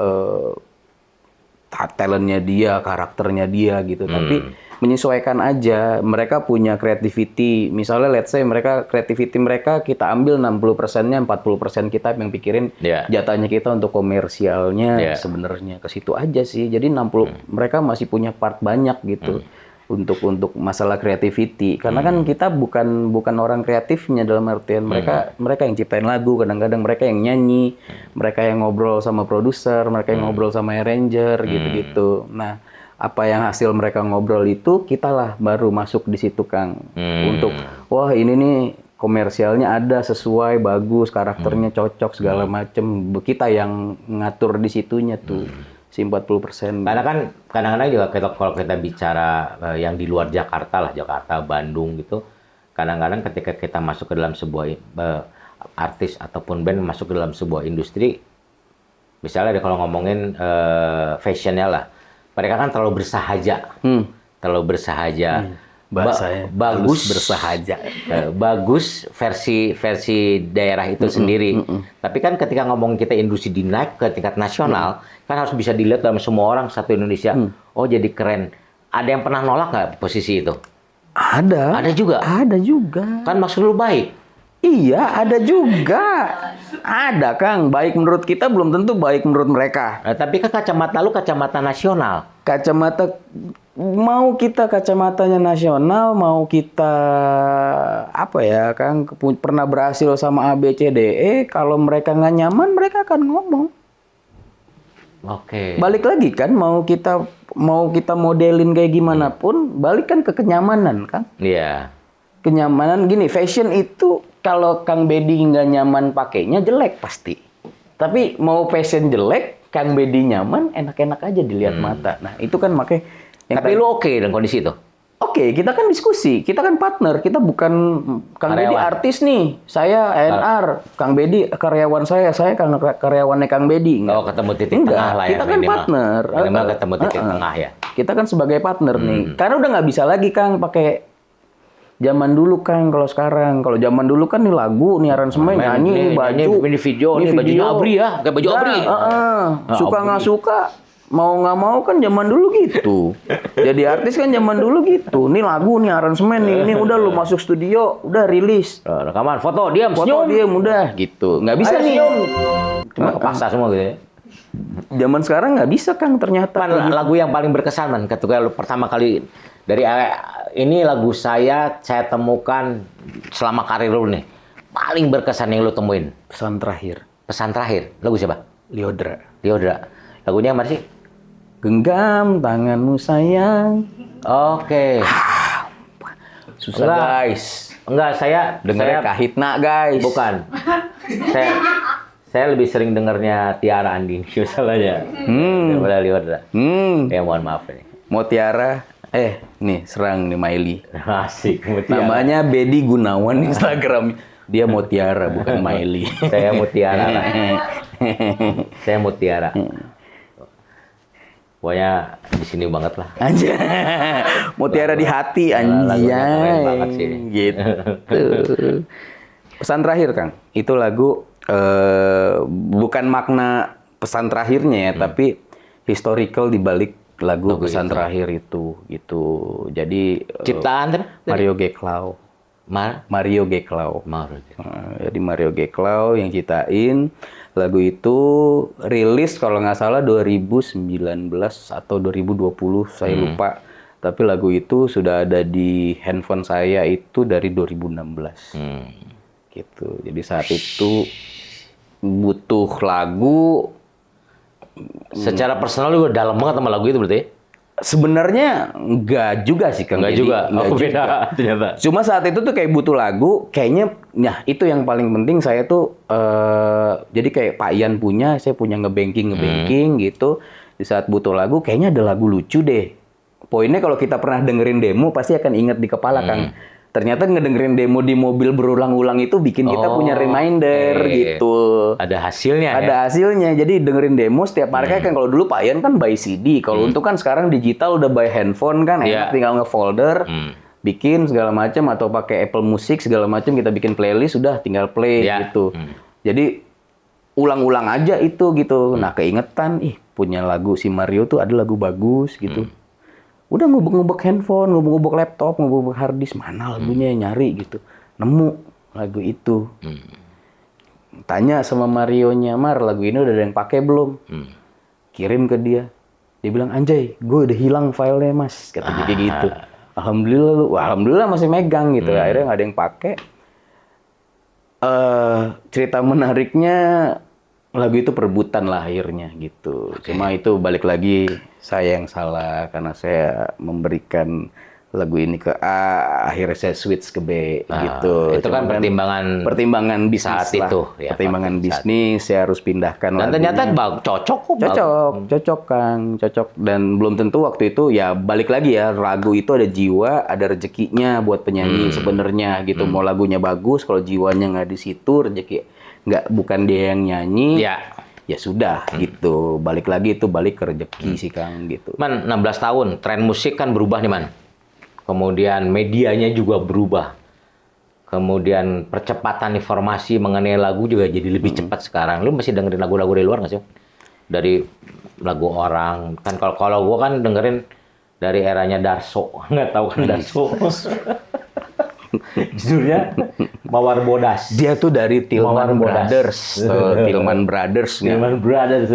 talentnya dia, karakternya dia gitu. Tapi menyesuaikan aja. Mereka punya creativity. Misalnya let's say creativity mereka kita ambil 60%-nya, 40% kita yang pikirin jatahnya kita untuk komersialnya sebenarnya ke situ aja sih. Jadi 60 mereka masih punya part banyak gitu. Untuk masalah creativity. Karena kan kita bukan orang kreatifnya dalam artian mereka yang ciptain lagu, kadang-kadang mereka yang nyanyi, mereka yang ngobrol sama produser, mereka yang ngobrol sama arranger gitu-gitu. Nah, apa yang hasil mereka ngobrol itu kita lah baru masuk di situ Kang. Untuk wah ini nih komersialnya ada sesuai bagus, karakternya cocok segala macem. Kita yang ngatur di situnya tuh. Si 40%. Karena kan kadang-kadang juga kalau kita bicara yang di luar Jakarta lah, Jakarta, Bandung gitu, kadang-kadang ketika kita masuk ke dalam sebuah artis ataupun band masuk ke dalam sebuah industri, misalnya kalau ngomongin fashionnya lah, mereka kan terlalu bersahaja, bahasanya bagus bersahaja, bagus versi daerah itu sendiri. Tapi kan ketika ngomong kita industri dinaik ke tingkat nasional, kan harus bisa dilihat dalam semua orang satu Indonesia. Oh jadi keren. Ada yang pernah nolak nggak posisi itu? Ada juga. Kan maksud lu baik. Iya, ada juga. Ada, Kang. Baik menurut kita belum tentu baik menurut mereka. Nah, tapi kan kacamata lu kacamata nasional. Mau kita kacamatanya nasional, mau kita apa ya, Kang, pernah berhasil sama ABCDE, kalau mereka nggak nyaman, mereka akan ngomong. Oke. Balik lagi kan, mau kita modelin kayak gimana pun, balik kan ke kenyamanan, Kang. Iya. Kenyamanan gini, fashion itu kalau Kang Bedi nggak nyaman pakainya jelek pasti. Tapi mau fashion jelek, Kang Bedi nyaman, enak-enak aja dilihat mata. Nah itu kan makanya. Tapi lu oke dengan kondisi itu? Oke, kita kan diskusi, kita kan partner, kita bukan Kang Bedi artis nih, saya ANR, Kang Bedi karyawan saya karyawannya Kang Bedi. Enggak. Oh ketemu titik tengah lah ya. Kita kan partner. Minimal ketemu titik tengah ya. Kita kan sebagai partner nih, karena udah nggak bisa lagi Kang pakai zaman dulu Kang. Kalau zaman dulu kan nih lagu, nih aransemen, nyanyi, baju, ini video, ini bajunya Abri ya, kayak baju Abri. Suka nggak suka, mau nggak mau kan zaman dulu gitu. Jadi artis kan zaman dulu gitu. Nih lagu, nih aransemen, nih ini udah lu masuk studio, udah rilis. Rekaman, foto, diam, udah gitu. Nggak bisa nih. Cuma kepaksa semua gitu ya. Zaman sekarang nggak bisa Kang ternyata. Lagu yang paling berkesan man, ketika lu pertama kali dari ini lagu saya temukan selama karir lu nih. Paling berkesan yang lu temuin. Pesan terakhir. Lagu siapa? Lyodra. Lagunya yang mana sih? Genggam tanganmu sayang. Oke. Susah guys. Enggak, saya dengarnya Kahitna guys. Bukan. Saya lebih sering dengarnya Tiara Andini misalnya. Daripada Lyodra. Ya mohon maaf nih. Mau Tiara, nih serang nih Miley. Asik. Namanya Bedi Gunawan Instagram. Dia mau Tiara bukan Miley. Saya mau Tiara lah. Saya mau Tiara. Pokoknya di sini banget lah. Anjay. Mutiara di hati anjay. Keren banget sih. Gitu. Pesan terakhir Kang, itu lagu bukan makna pesan terakhirnya ya, tapi historical di balik lagu pesan terakhir itu gitu. Jadi ciptaan Mario G. Clow. Mario G. Clow. Jadi Mario G. Clow yang ciptain. Lagu itu rilis kalau nggak salah 2019 atau 2020, saya lupa. Tapi lagu itu sudah ada di handphone saya itu dari 2016. Gitu. Jadi saat itu butuh lagu. Secara personal juga dalam banget sama lagu itu berarti? Sebenarnya enggak juga sih Kang. Enggak juga. Beda ternyata. Cuma saat itu tuh kayak butuh lagu, kayaknya nah itu yang paling penting saya tuh jadi kayak Pak Ian punya, saya punya ngebanking gitu. Di saat butuh lagu kayaknya ada lagu lucu deh. Poinnya kalau kita pernah dengerin demo pasti akan inget di kepala Kang. ternyata ngedengerin demo di mobil berulang-ulang itu bikin kita punya reminder gitu. Ada hasilnya hasilnya. Jadi dengerin demo setiap hari kan kalau dulu Pak Ian kan by CD. Kalau untuk kan sekarang digital udah by handphone kan enak tinggal ngefolder, bikin segala macam atau pakai Apple Music segala macam kita bikin playlist sudah tinggal play gitu. Jadi ulang-ulang aja itu gitu. Nah, keingetan punya lagu si Mario tuh ada lagu bagus gitu. Udah ngubek-ngubek handphone, ngubek-ngubek laptop, ngubek-ngubek hard disk, mana lagunya nyari gitu. Nemu lagu itu. Tanya sama Marionya, Mar, lagu ini udah ada yang pakai belum? Kirim ke dia. Dia bilang, anjay, gue udah hilang filenya mas. Kata dia kayak gitu. Alhamdulillah lu. Wah, alhamdulillah masih megang gitu. Akhirnya nggak ada yang pakai. Cerita menariknya, lagu itu perebutan lah akhirnya gitu. Cuma itu balik lagi saya yang salah karena saya memberikan lagu ini ke A, akhirnya saya switch ke B gitu. Itu kan pertimbangan bisnis saat lah. itu. Ya, pertimbangan bisnis saya harus pindahkan. Dan ternyata cocok kok. Cocok Kang, cocok. Dan belum tentu waktu itu ya balik lagi ya lagu itu ada jiwa, ada rezekinya buat penyanyi sebenarnya gitu. Mau lagunya bagus, kalau jiwanya nggak di situ, rezeki bukan dia yang nyanyi. Ya sudah gitu. Balik lagi itu balik ke rezeki sih Kang gitu. Man, 16 tahun, tren musik kan berubah nih Man. Kemudian medianya juga berubah. Kemudian percepatan informasi mengenai lagu juga jadi lebih cepat sekarang. Lu masih dengerin lagu-lagu dari luar nggak sih? Dari lagu orang. Kan kalau gue kan dengerin dari eranya Darso. Nggak tahu kan Darso. Judulnya Mawar Bodas. Dia tuh dari Tillman Brothers. Tillman Brothers. Tillman Brothers.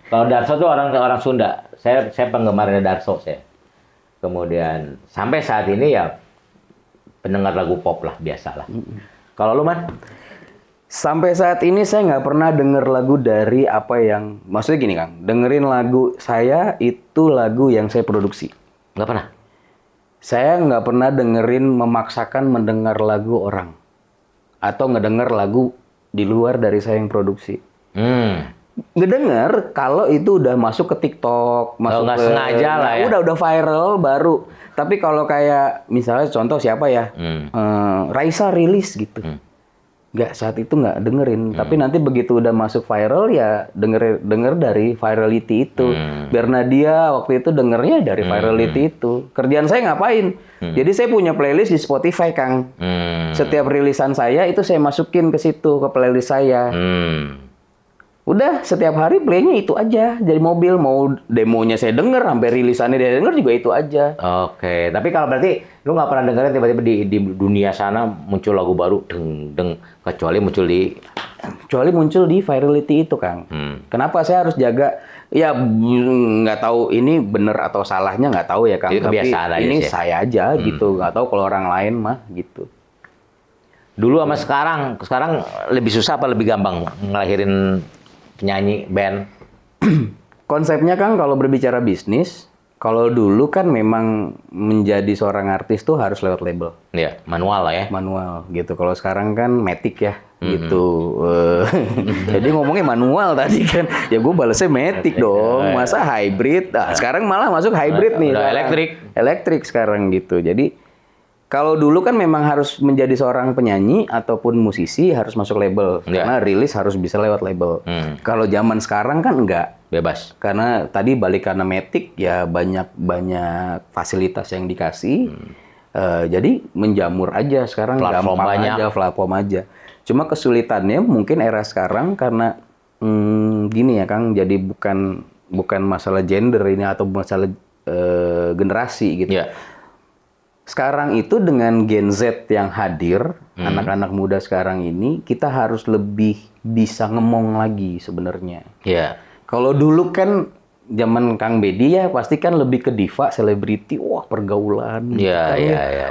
Kalau Darso tuh orang Sunda. Saya penggemarnya Darso saya. Kemudian sampai saat ini ya pendengar lagu pop lah biasa lah. Kalau lu Man? Sampai saat ini saya nggak pernah denger lagu dari apa yang maksudnya gini Kang. Dengerin lagu saya itu lagu yang saya produksi. Nggak pernah. Saya nggak pernah dengerin memaksakan mendengar lagu orang atau ngedenger lagu di luar dari saya yang produksi. Ngedenger kalau itu udah masuk ke TikTok, masuk nggak sengaja lah ya. Udah viral baru. Tapi kalau kayak misalnya contoh siapa ya, Raisa rilis gitu, nggak saat itu nggak dengerin. Tapi nanti begitu udah masuk viral ya denger dari virality itu. Bernadya waktu itu dengernya dari virality itu. Kerjaan saya ngapain? Jadi saya punya playlist di Spotify Kang. Setiap rilisan saya itu saya masukin ke situ ke playlist saya. Udah setiap hari playnya itu aja. Jadi mobil mau demonya saya denger, sampai rilisannya dia denger juga itu aja. Oke, tapi kalau berarti lu nggak pernah dengerin tiba-tiba di dunia sana muncul lagu baru deng kecuali muncul di virality itu Kang. Kenapa saya harus jaga? Ya nggak tahu ini bener atau salahnya nggak tahu ya Kang. Itu tapi ini aja saya aja gitu. Nggak tahu kalau orang lain mah gitu. Dulu sama sekarang lebih susah apa lebih gampang ngelahirin penyanyi, band? Konsepnya Kang kalau berbicara bisnis, kalau dulu kan memang menjadi seorang artis tuh harus lewat label. Iya, manual lah ya. Manual gitu. Kalau sekarang kan matic ya gitu. Jadi ngomongnya manual tadi kan. Ya gue balesnya matic dong. Masa hybrid? Nah, sekarang malah masuk hybrid nih. Udah elektrik sekarang gitu. Jadi kalau dulu kan memang harus menjadi seorang penyanyi ataupun musisi harus masuk label. Karena rilis harus bisa lewat label. Kalau zaman sekarang kan enggak. Bebas. Karena tadi balik karena matic ya banyak fasilitas yang dikasih. Jadi menjamur aja sekarang platform aja. Cuma kesulitannya mungkin era sekarang karena gini ya Kang, jadi bukan masalah gender ini atau masalah generasi gitu. Sekarang itu dengan Gen Z yang hadir, anak-anak muda sekarang ini, kita harus lebih bisa ngemong lagi sebenarnya. Kalau dulu kan zaman Kang Bedi ya pasti kan lebih ke diva, selebriti, wah pergaulan.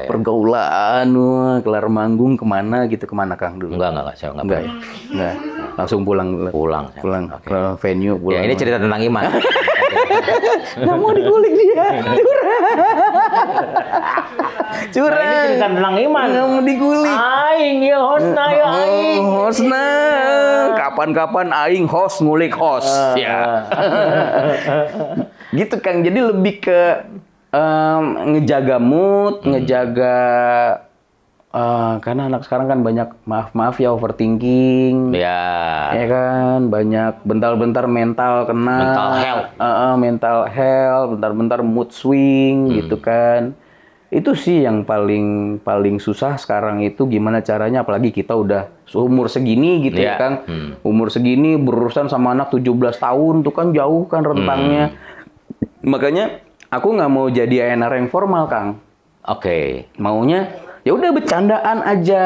Pergaulan, wah kelar manggung kemana Kang dulu? Enggak, saya enggak. Langsung pulang ke venue pulang. Ya ini cerita tentang Iman. Nggak mau dikulik dia. Curang. Nah, ini cerita tentang Iman. Nggak mau dikulik. Aing ya hostna ya aing. Hostna. Kapan-kapan aing host ngulik host. Ya. Gitu Kang. Jadi lebih ke ngejaga mood, ngejaga Karena anak sekarang kan banyak maaf ya overthinking, ya kan, banyak bentar-bentar mental kena, mental health, bentar-bentar mood swing gitu kan. Itu sih yang paling susah sekarang itu gimana caranya, apalagi kita udah umur segini gitu ya Kang. Umur segini berurusan sama anak 17 tahun tuh kan jauh kan rentangnya. Makanya aku nggak mau jadi ANR yang formal Kang. Maunya ya udah bercandaan aja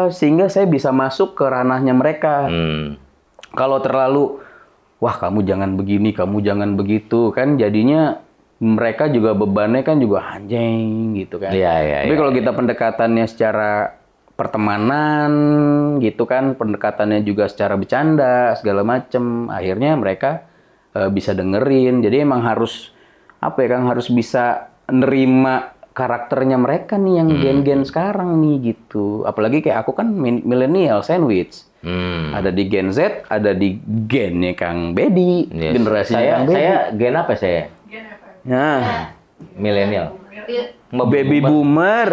sehingga saya bisa masuk ke ranahnya mereka. Kalau terlalu wah kamu jangan begini, kamu jangan begitu kan jadinya mereka juga bebannya kan juga anjing gitu kan. Tapi kalau kita pendekatannya secara pertemanan gitu kan, pendekatannya juga secara bercanda segala macem, akhirnya mereka bisa dengerin. Jadi emang harus apa ya Kang, harus bisa nerima karakternya mereka nih yang gen-gen sekarang nih gitu. Apalagi kayak aku kan milenial sandwich. Ada di Gen Z, ada di gennya Kang Bedi. Generasi Kang Bedi. Saya gen apa saya? Nah, milenial. Baby boomer.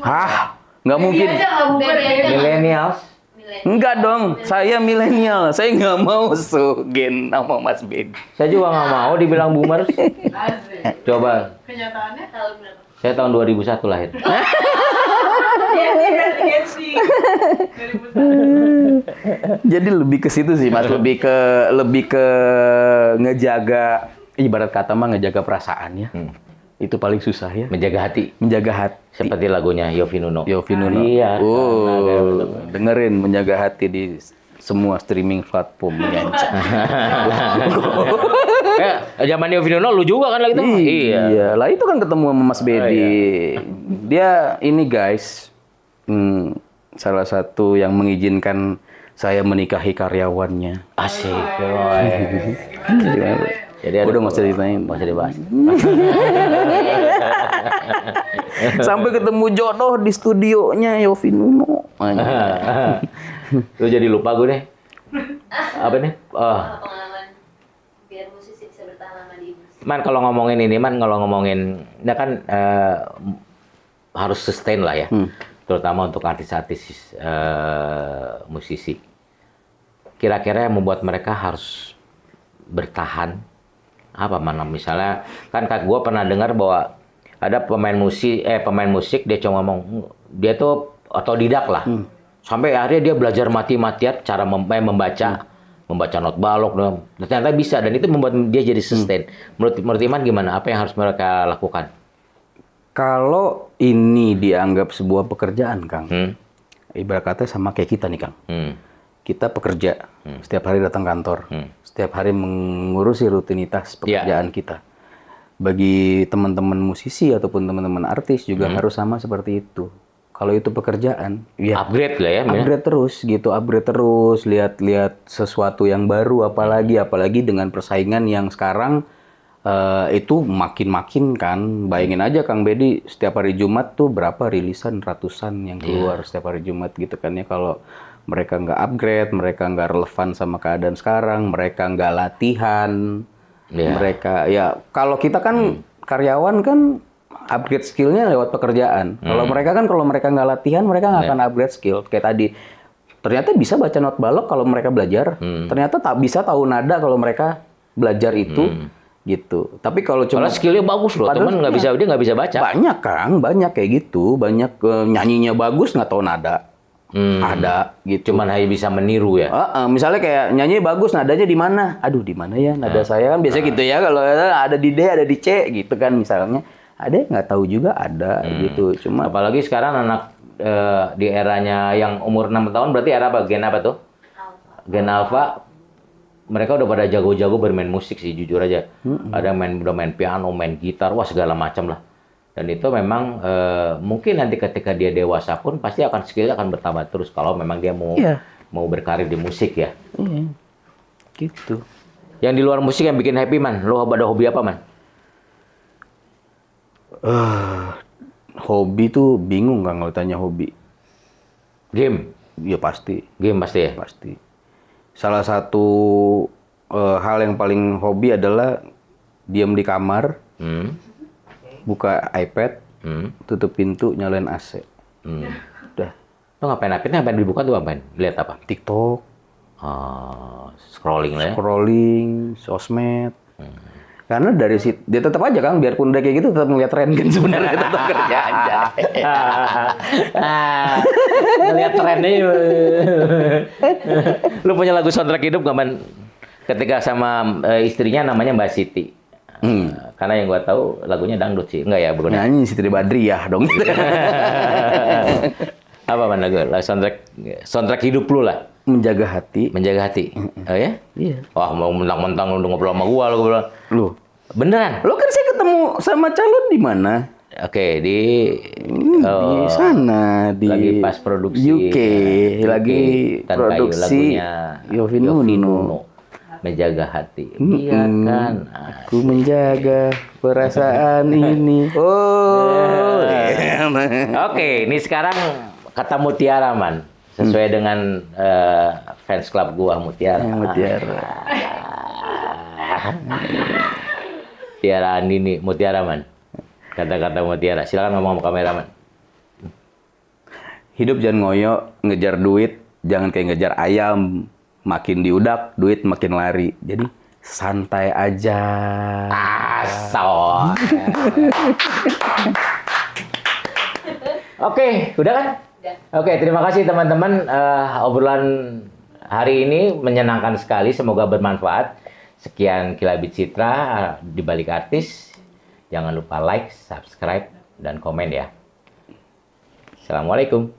Hah? Nggak mungkin. Millennials. Enggak dong, saya milenial. Saya nggak mau gen sama Mas Bedi. Saya juga nggak mau dibilang boomer. Coba. Kenyataannya tahun berapa? Saya tahun 2001 lahir. Jadi lebih ke situ sih Mas, lebih ke ngejaga, ibarat kata mah ngejaga perasaan ya. Itu paling susah ya. Menjaga hati. Seperti lagunya Yovie Nuno. Iya. Dengerin Menjaga Hati di semua streaming platform ya. Zaman Yovie Nuno lu juga kan lagi tuh? Iya. Lah itu kan ketemu sama Mas Bedi. Dia ini guys, salah satu yang mengizinkan saya menikahi karyawannya. Asik. Jadi udah nggak usah ditanya, nggak usah dibahas. Sampai ketemu jodoh di studionya Yovie Nuno. Lu jadi lupa gue deh. Apa nih? Pengalaman biar musisi bisa bertahan lama di industri. Kalau ngomongin, ya kan harus sustain lah ya, terutama untuk artis-artis musisi. Kira-kira yang membuat mereka harus bertahan apa misalnya kan gue pernah dengar bahwa ada pemain musik dia cuma ngomong dia tuh otodidak lah, sampai akhirnya dia belajar mati-matian cara membaca not balok dan ternyata bisa, dan itu membuat dia jadi sustain. Menurut Iman gimana, apa yang harus mereka lakukan kalau ini dianggap sebuah pekerjaan Kang? Ibarat kata sama kayak kita nih Kang. Kita pekerja, setiap hari datang kantor, setiap hari mengurusi rutinitas pekerjaan kita. Bagi teman-teman musisi ataupun teman-teman artis juga harus sama seperti itu. Kalau itu pekerjaan, ya upgrade lah ya. Upgrade terus, lihat sesuatu yang baru, apalagi dengan persaingan yang sekarang itu makin kan. Bayangin aja Kang Bedi, setiap hari Jumat tuh berapa rilisan, ratusan yang keluar setiap hari Jumat gitu kan ya. Kalau mereka nggak upgrade, mereka nggak relevan sama keadaan sekarang, mereka nggak latihan, mereka ya kalau kita kan karyawan kan upgrade skillnya lewat pekerjaan. Kalau mereka nggak latihan, mereka nggak akan upgrade skill. Kayak tadi, ternyata bisa baca not balok kalau mereka belajar, ternyata tak bisa tahu nada kalau mereka belajar itu. Gitu. Tapi kalau cuma skillnya bagus loh, teman dia nggak bisa baca. Banyak Kang, banyak kayak gitu, banyak nyanyinya bagus nggak tahu nada. Ada gitu. Cuman hanya bisa meniru ya. Misalnya kayak nyanyi bagus, nadanya di mana? Aduh, di mana ya nada saya kan biasanya gitu ya. Kalau ada di D, ada di C gitu kan misalnya. Ada nggak tahu juga ada gitu. Cuma apalagi sekarang anak di eranya yang umur 6 tahun berarti era apa? Gen apa tuh? Gen Alpha. Mereka udah pada jago-jago bermain musik sih jujur aja. Ada yang udah main piano, main gitar, wah segala macam lah. Dan itu memang mungkin nanti ketika dia dewasa pun pasti akan skillnya akan bertambah terus kalau memang dia mau berkarir di musik ya. Gitu. Yang di luar musik yang bikin happy Man, lo ada hobi apa Man? Hobi tuh bingung Kang kalau tanya hobi. Game? Ya pasti. Game pasti ya? Pasti. Salah satu hal yang paling hobi adalah diam di kamar. Buka iPad, tutup pintu, nyalain AC. Udah. Lo ngapain? Ngapain dibuka tuh ngapain? Lihat apa? TikTok, Scrolling lah ya. scrolling, sosmed. Karena dari situ dia tetap aja kan, biarpun udah kayak gitu tetap ngeliat tren kan sebenarnya tetap kerja aja. Ngeliat trennya. Lu punya lagu soundtrack hidup nggak, Man? Ketika sama istrinya namanya Mbak Siti. Karena yang gua tahu lagunya dangdut sih. Enggak ya, bukan. Nyanyi Siti Badriah dong. Apa, Man, lagu soundtrack hidup lu lah? Menjaga hati. Menjaga hati. Oh ya? Iya. Wah, mau mentang-mentang lu ngobrol sama gua, lu bilang. Lu. Beneran? Lo kan saya ketemu sama calon di mana? Oke, di sana di lagi pas produksi UK, lagi Tan Kayu, produksi lagunya Yovie Nuno. Nuno. Menjaga hati. Biarkan. Aku menjaga perasaan ini. Oh. Oke, ini sekarang kata Mutiara, Man. Sesuai dengan fans club gua, Mutiara. Mutiara. Mutiara Andini, Mutiara, Man. Kata-kata Mutiara. Silakan ngomong sama kameraman. Hidup jangan ngoyo, ngejar duit, jangan kayak ngejar ayam. Makin diudak, duit makin lari. Jadi santai aja. Asal. Oke, udah kan? Udah. Oke, terima kasih teman-teman. Obrolan hari ini menyenangkan sekali. Semoga bermanfaat. Sekian Kilabit Citra di balik artis. Jangan lupa like, subscribe, dan komen ya. Assalamualaikum.